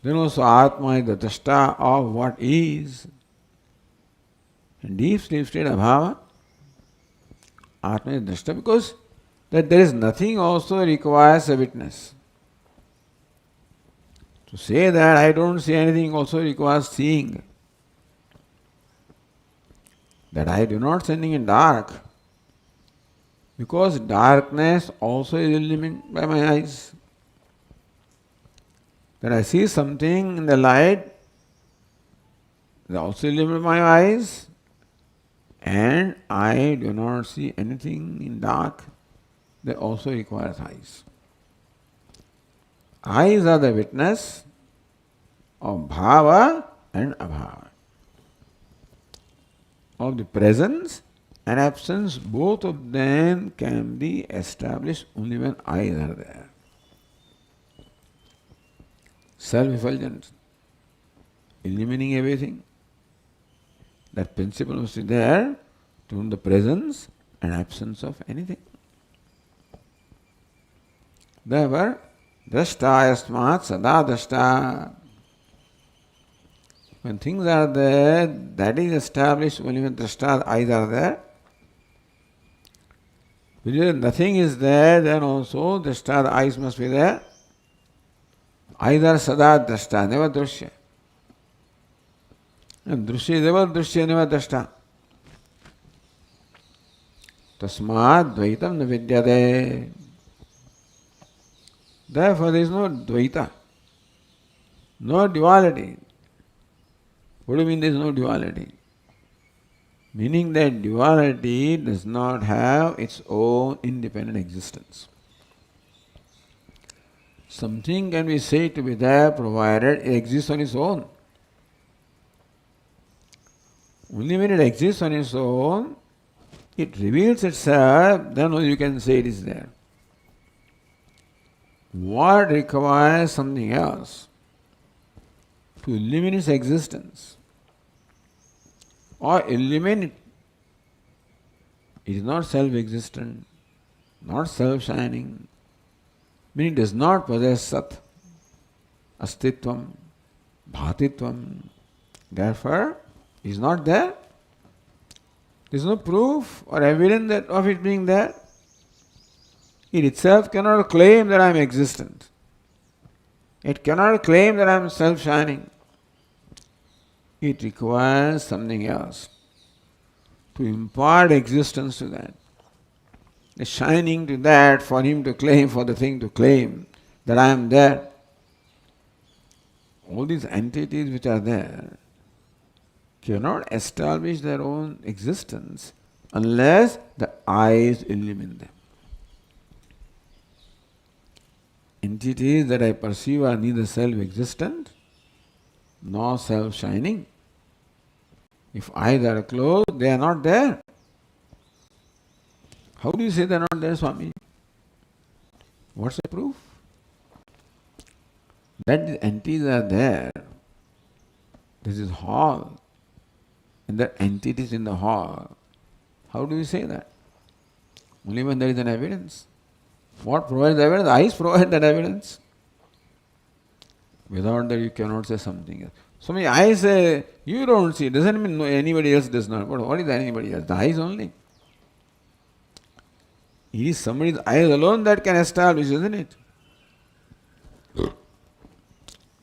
Then also Atma is the drashta of what is. In deep sleep state abhava, Atma is drashta because that there is nothing also requires a witness. To say that I don't see anything also requires seeing. That I do not see anything in dark, because darkness also is illuminated by my eyes. That I see something in the light, they also illuminate my eyes, and I do not see anything in dark, that also requires eyes. Eyes are the witness of bhava and abhava, of the presence and absence. Both of them can be established only when eyes are there. Self-effulgence, illumining everything. That principle must be there to the presence and absence of anything. Therefore, drashta yasmat sada drashta. When things are there, that is established only when drashta, eyes are there. When nothing is there, then also drashta, the eyes must be there. Eyes are sada drashta, never drushya. And drushya is never drushya, never drashta. Tasmad dvaitam na vidyate. Therefore, there is no dvaita, no duality. What do you mean there is no duality? Meaning that duality does not have its own independent existence. Something can be said to be there provided it exists on its own. Only when it exists on its own, it reveals itself, then only you can say it is there. What requires something else to eliminate its existence or eliminate it? It is not self-existent, not self-shining, meaning it does not possess sat, astitvam, bhatitvam. Therefore, it is not there. There is no proof or evidence of it being there. It itself cannot claim that I am existent. It cannot claim that I am self-shining. It requires something else to impart existence to that. The shining to that for him to claim, for the thing to claim that I am there. All these entities which are there cannot establish their own existence unless the eyes illuminate them. Entities that I perceive are neither self-existent nor self-shining. If eyes are closed, they are not there. How do you say they are not there, Swami? What's the proof? That the entities are there. This is hall, and the entities in the hall. How do you say that? Only when there is an evidence. What provides the evidence? The eyes provide that evidence. Without that, you cannot say something else. So many eyes say, you don't see. Doesn't mean anybody else does not. But what is anybody else? The eyes only. It is somebody's eyes alone that can establish, isn't it?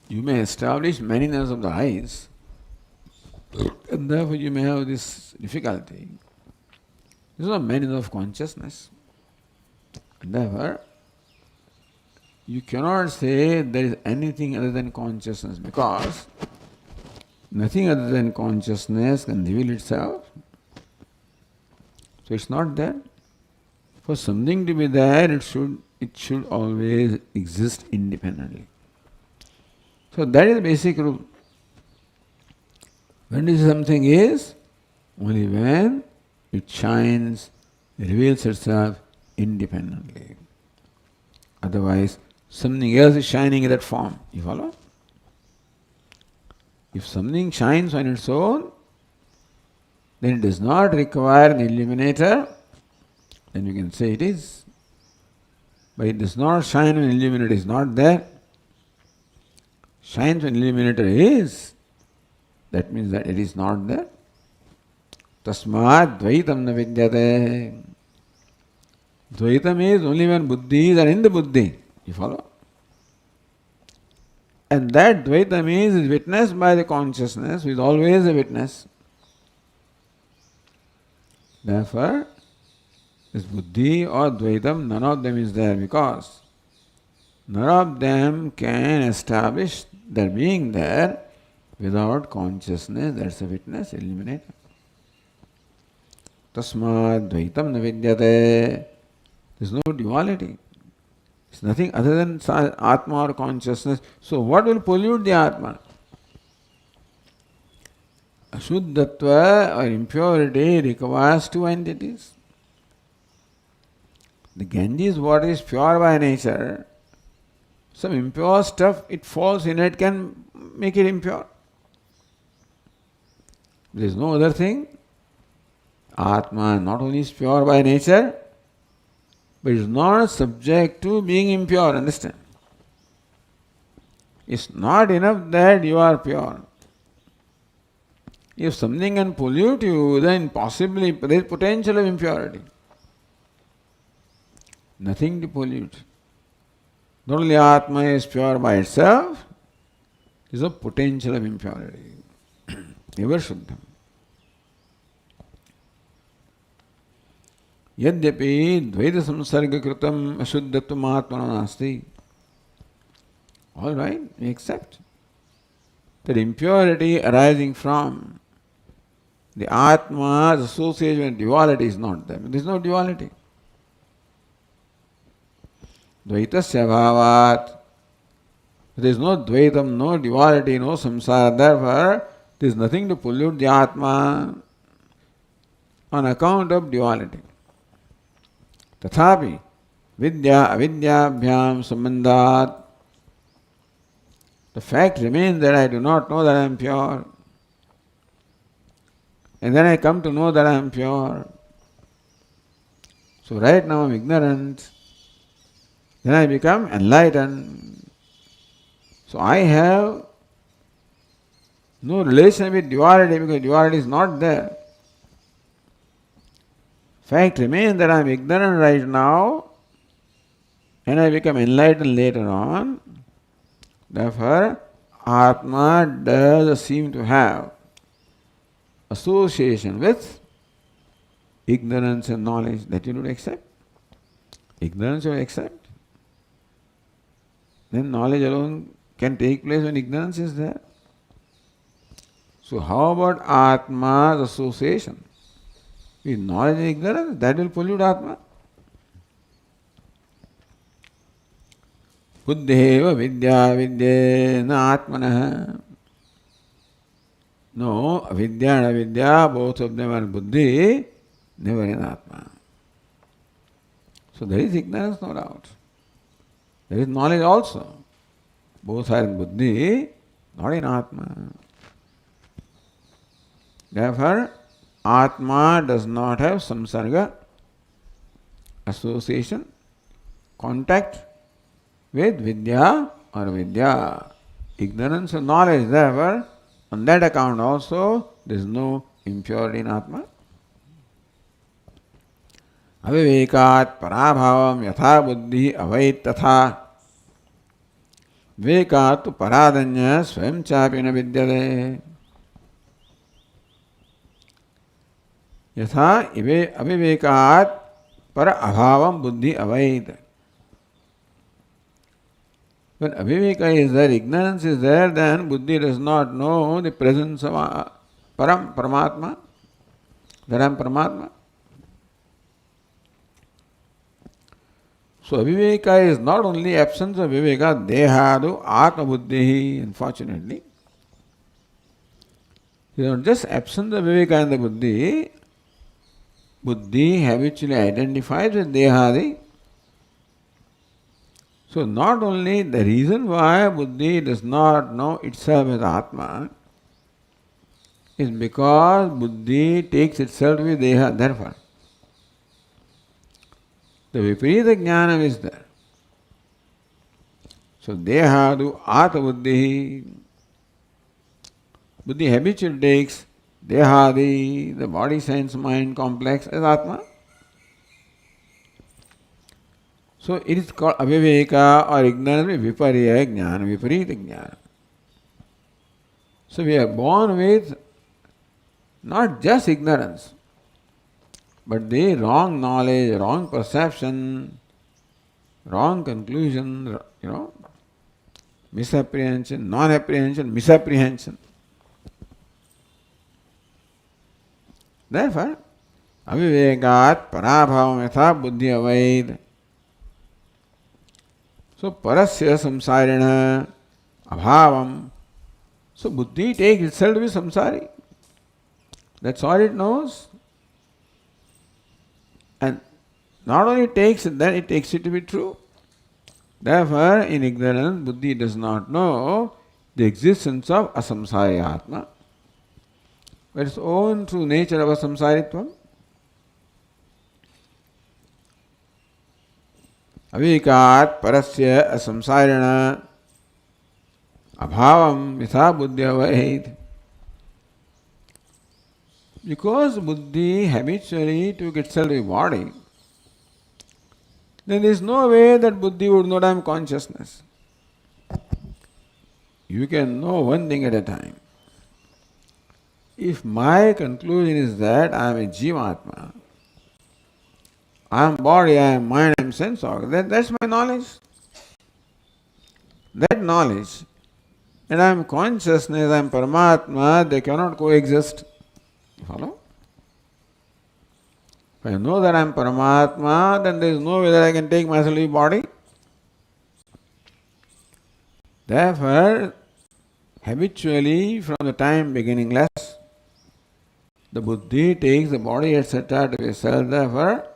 You may establish manyness of the eyes, and therefore you may have this difficulty. This is not manyness of consciousness. And therefore, you cannot say there is anything other than consciousness, because nothing other than consciousness can reveal itself. So it's not there. For something to be there, it should always exist independently. So that is the basic rule. When something is, only when it shines, reveals itself independently. Otherwise, something else is shining in that form. You follow? If something shines on its own, then it does not require an illuminator, then you can say it is. But it does not shine when illuminator is not there. shines when illuminator is, that means that it is not there. Tasmad dvaitam na vidyate. Dvaitam is only when buddhis are in the buddhi. You follow? And that dvaitam is witnessed by the consciousness, who is always a witness. Therefore, this buddhi or dvaitam, none of them is there, because none of them can establish their being there without consciousness. That's a witness, illuminator. Tasmad dvaitam na vidyate. There is no duality. It's nothing other than Atma or consciousness. So what will pollute the Atma? Ashuddhatva or impurity requires two entities. The Ganges water is pure by nature. Some impure stuff, it falls in it, can make it impure. There is no other thing. Atma not only is pure by nature, but is not subject to being impure, understand? It's not enough that you are pure. If something can pollute you, then possibly there is potential of impurity. Nothing to pollute. Not only Atma is pure by itself, there is a potential of impurity. Ever Shuddham. Yadyapi dvaita samsarga kritam ashuddhatvam atmana nasti. All right, we accept that impurity arising from the Atma's association with duality is not there. There is no duality. Dvaitasya bhavat. There is no dvaitam, no duality, no samsara. Therefore, there is nothing to pollute the Atma on account of duality. Tathapi vidya avidyabhyam sambandhat. The fact remains that I do not know that I am pure. And then I come to know that I am pure. So right now I am ignorant. Then I become enlightened. So I have no relation with duality, because duality is not there. Fact remains that I am ignorant right now and I become enlightened later on. Therefore, Atma does seem to have association with ignorance and knowledge. That you don't accept. Ignorance you accept. Then knowledge alone can take place when ignorance is there. So how about Atma's association with knowledge and ignorance? That will pollute Atma. Buddheva vidya vidya na atmana. No, avidya and avidya, both of them are buddhi, never in Atma. So there is ignorance, no doubt. There is knowledge also. Both are in buddhi, not in Atma. Therefore, Atma does not have samsarga, association, contact with vidya or vidya. Ignorance and knowledge, therefore, on that account also, there is no impurity in Atma. Avivekat parabhavam yatha buddhi avait tatha. Vivekat tu paradanya swayam chapi na vidyate. Yatha avivekat para abhavam buddhi avait. When aviveka is there, ignorance is there, then buddhi does not know the presence of Paramatma, that I am Paramatma. So aviveka is not only absence of viveka, dehadu atma buddhi, unfortunately. It is not just absence of viveka in the buddhi. Buddhi habitually identifies with dehadi. So not only the reason why buddhi does not know itself as Atma is because buddhi takes itself with deha, therefore. The viparita jnanam is there. So dehadu ata buddhi. Buddhi habitually takes dehadi, the body, sense, mind complex as Atma. So it is called aviveka or ignorance, viparya jnana, viparita jnana. So we are born with not just ignorance, but the wrong knowledge, wrong perception, wrong conclusion, misapprehension, non-apprehension, misapprehension. Therefore, avivekat parabhavam yatha buddhi avaid. So parasya samsarina abhavam. So buddhi takes itself to be samsari. That's all it knows. And not only takes it, then it takes it to be true. Therefore, in ignorance, buddhi does not know the existence of asamsari atma. But its own true nature of asamsaritvam. Avikat parasya asamsarina abhavam yatha buddhi avaid. Because buddhi habitually took itself a body, then there is no way that buddhi would know I am consciousness. You can know one thing at a time. If my conclusion is that I am a jivatma, I am body, I am mind, I am sense organ, that's my knowledge. That knowledge, and I am consciousness, I am Paramatma, they cannot coexist. You follow? If I know that I am Paramatma, then there is no way that I can take myself to be body. Therefore, habitually, from the time beginningless, the buddhi takes the body, etc. to be self. Therefore,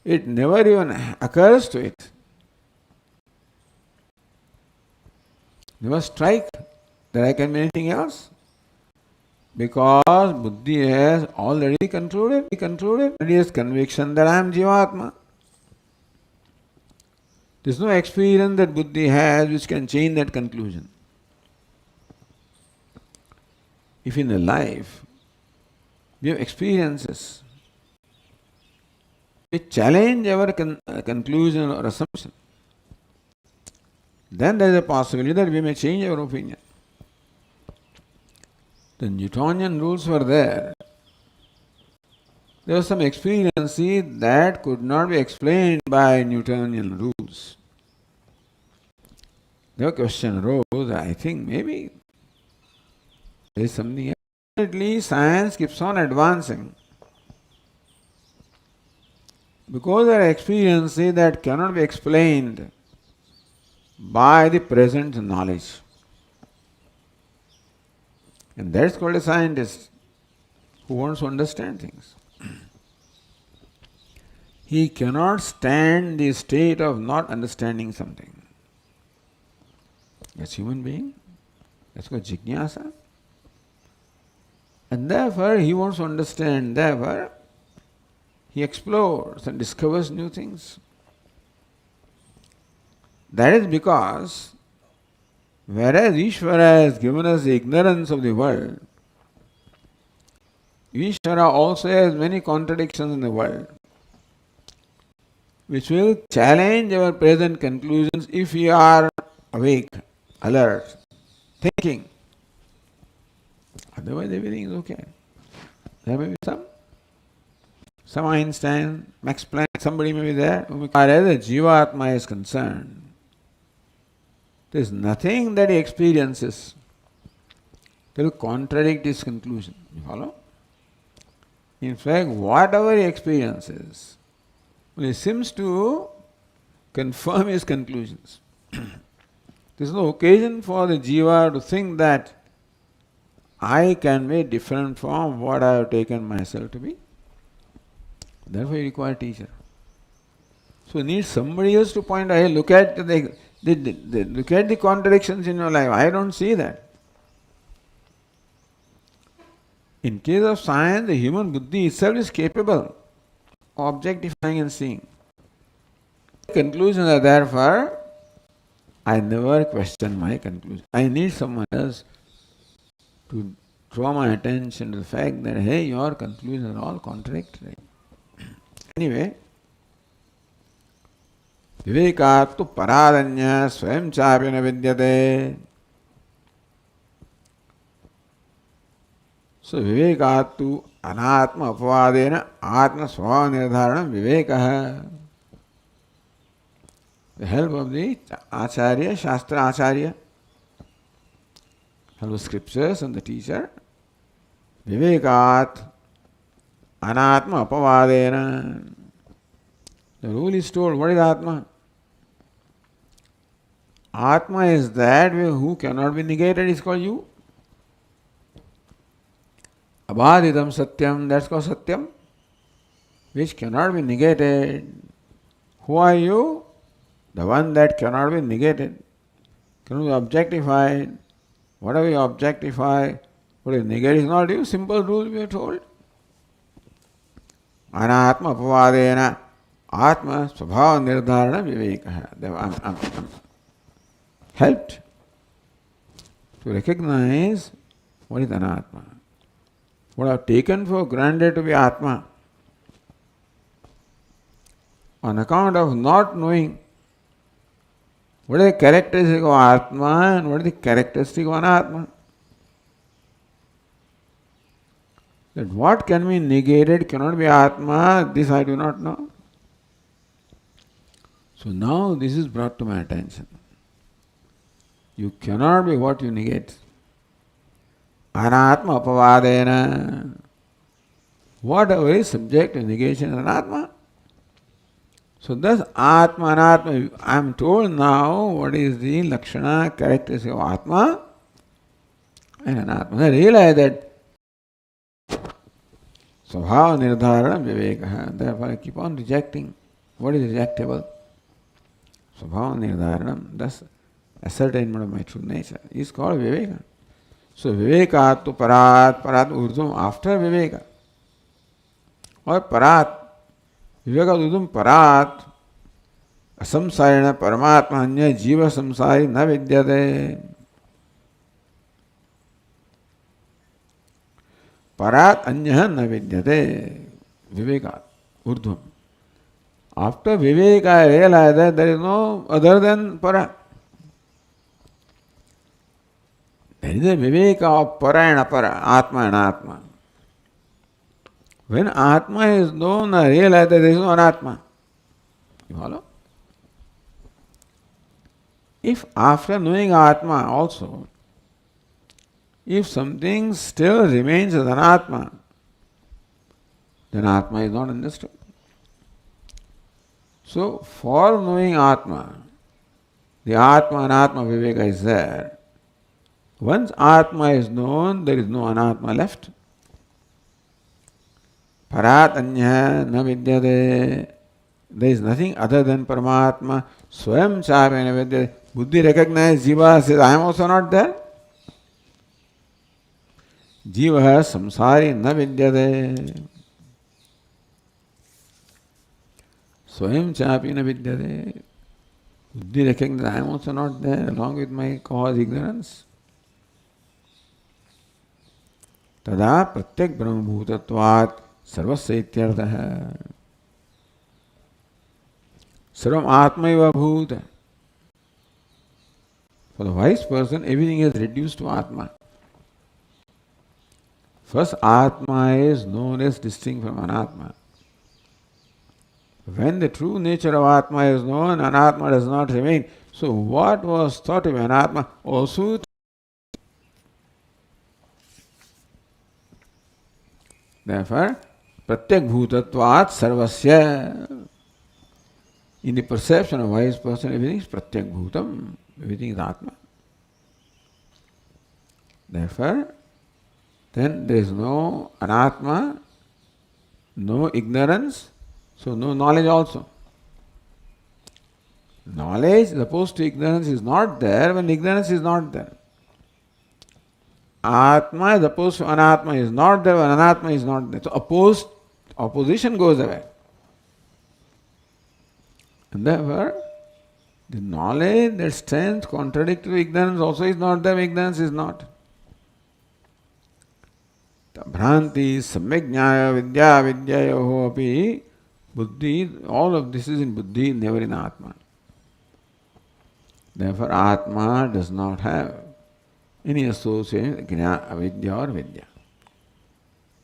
it never even occurs to it. Never strike that I can be anything else. Because buddhi has already concluded, it is conviction that I am Jivatma. There is no experience that buddhi has which can change that conclusion. If in a life we have experiences which challenge our conclusion or assumption, then there is a possibility that we may change our opinion. The Newtonian rules were there. There was some experience that could not be explained by Newtonian rules. The question arose, I think maybe there is something else. Definitely science keeps on advancing. Because there are experiences that cannot be explained by the present knowledge. And that's called a scientist who wants to understand things. He cannot stand the state of not understanding something. That's human being. That's called jignasa. And therefore he wants to understand. Therefore he explores and discovers new things. That is because whereas Ishvara has given us the ignorance of the world, Ishvara also has many contradictions in the world, which will challenge our present conclusions if we are awake, alert, thinking. Otherwise everything is okay. There may be some Einstein, Max Planck, somebody may be there. As far as the Jivatma is concerned, there is nothing that he experiences that will contradict his conclusion. You follow? In fact, whatever he experiences, he seems to confirm his conclusions. There is no occasion for the jiva to think that I can be different from what I have taken myself to be. Therefore, you require a teacher. So, you need somebody else to point out, hey, look at the contradictions in your life. I don't see that. In case of science, the human buddhi itself is capable of objectifying and seeing. Conclusions are therefore I never question my conclusion. I need someone else to draw my attention to the fact that, hey, your conclusions are all contradictory. Anyway, विवेकात् तु परादन्यः स्वयं चापि न विद्यते. So विवेकात् तु अनात्म अपवादेन आत्म स्वभाव निर्धारणं विवेकः. The help of the Acharya, Shastra Acharya, help of scriptures and the teacher. Vivekat anatma apavadena. The rule is told, what is Atma? Atma is that who cannot be negated, is called you. Abhaditam satyam, that's called satyam, which cannot be negated. Who are you? The one that cannot be negated, cannot be objectified. Whatever you objectify, what is negated is not you. Simple rule we are told. Anatma apavadena atma swabhava nirdharana vivekaha. I'm helped to recognize what is anatma. What I have taken for granted to be atma, on account of not knowing what is the characteristic of Atma and what is the characteristic of Anatma. That what can be negated cannot be Atma, this I do not know. So now this is brought to my attention. You cannot be what you negate. Anatma apavadena. Whatever is subject to negation is Anatma. So thus Atma, Anatma, I am told now what is the Lakshana, characteristic of Atma and Anatma. I realize that Swabhava Nirdharana Vivekaha. Therefore I keep on rejecting what is rejectable. Swabhava Nirdharana, thus ascertainment of my true nature, is called Viveka. So Viveka to Parat, Parat Urdhvam, after Viveka. Or Parat. Viveka udum parat asamsarena paramatma anya jiva samsari na vidyate. Parat anya na vidyate. Viveka urdhvam. After Viveka I realize that there is no other than para. There is a Viveka of para and apara, Atma and Atma. When Atma is known, I realize that there is no Anatma. You follow? If after knowing Atma also, if something still remains as Anatma, then Atma is not understood. So, for knowing Atma, the Atma Anatma Viveka is there. Once Atma is known, there is no Anatma left. Parat anya na vidyate. There is nothing other than Paramatma. Swayam chapena vidyate. Buddhi recognizes Jiva, says, I am also not there. Jiva samsari na vidyate. Swayam chapena vidyate. Buddhi recognizes I am also not there along with my cause ignorance. Tada pratyek brahmabhutatvat सर्वस्य इत्यर्थः. सर्वम आत्मैव भूत. For the wise person, everything is reduced to Atma. First, Atma is known as distinct from Anatma. When the true nature of Atma is known, Anatma does not remain. So what was thought to be Anatma also. Therefore, Pratyek bhutatvat sarvasya. In the perception of a wise person, everything is pratyek bhutam, everything is Atma. Therefore, then there is no Anatma, no ignorance, so no knowledge also. Knowledge as opposed to ignorance is not there when ignorance is not there. Atma as opposed to Anatma is not there when Anatma is not there. So opposition goes away. And therefore, The knowledge, that strength, contradictory ignorance also is not there, ignorance is not. Bhranti, samyajnaya, vidya, vidyayoho api, buddhi, all of this is in buddhi, never in Atma. Therefore, Atma does not have any association with avidya or vidya.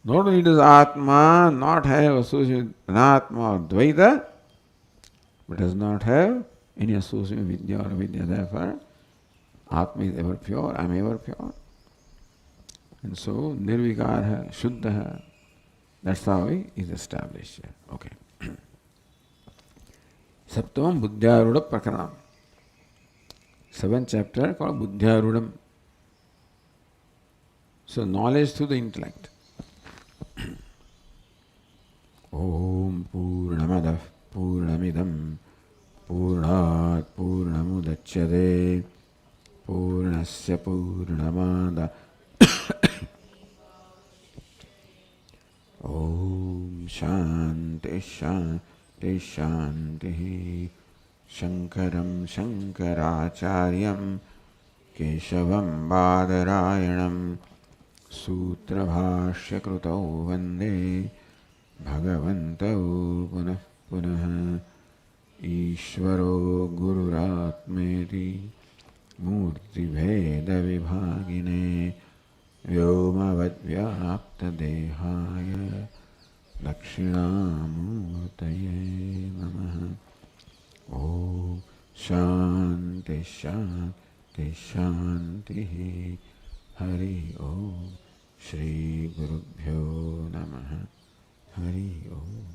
Not only does Atma not have association with Anatma or Dvaita, but does not have any association with vidya or avidya. Therefore, Atma is ever pure, I am ever pure. And so, nirvikara, shuddha, that's how he is established here. Okay. Saptam buddhyaruda prakaranam. 7th chapter called buddhyarudam. So, knowledge through the intellect. Om Purnamadah Purnamidam Purnat Purnamudachyate Purnasya Purnamada Om Shanti Shanti Shanti Shankaram Shankaracharyam Keshavam Badarayanam Sutra Bhashya Krutau Vande Bhagavantau Punah Punah Ishvaro Gururatmeti Murti Bheda Vibhagine Vyomavad Vyapta Dehaya Dakshinamurtaye Namaha. Om Shanti Shanti Shanti Hari Om Shri Gurubhyo Namaha. Hari Om.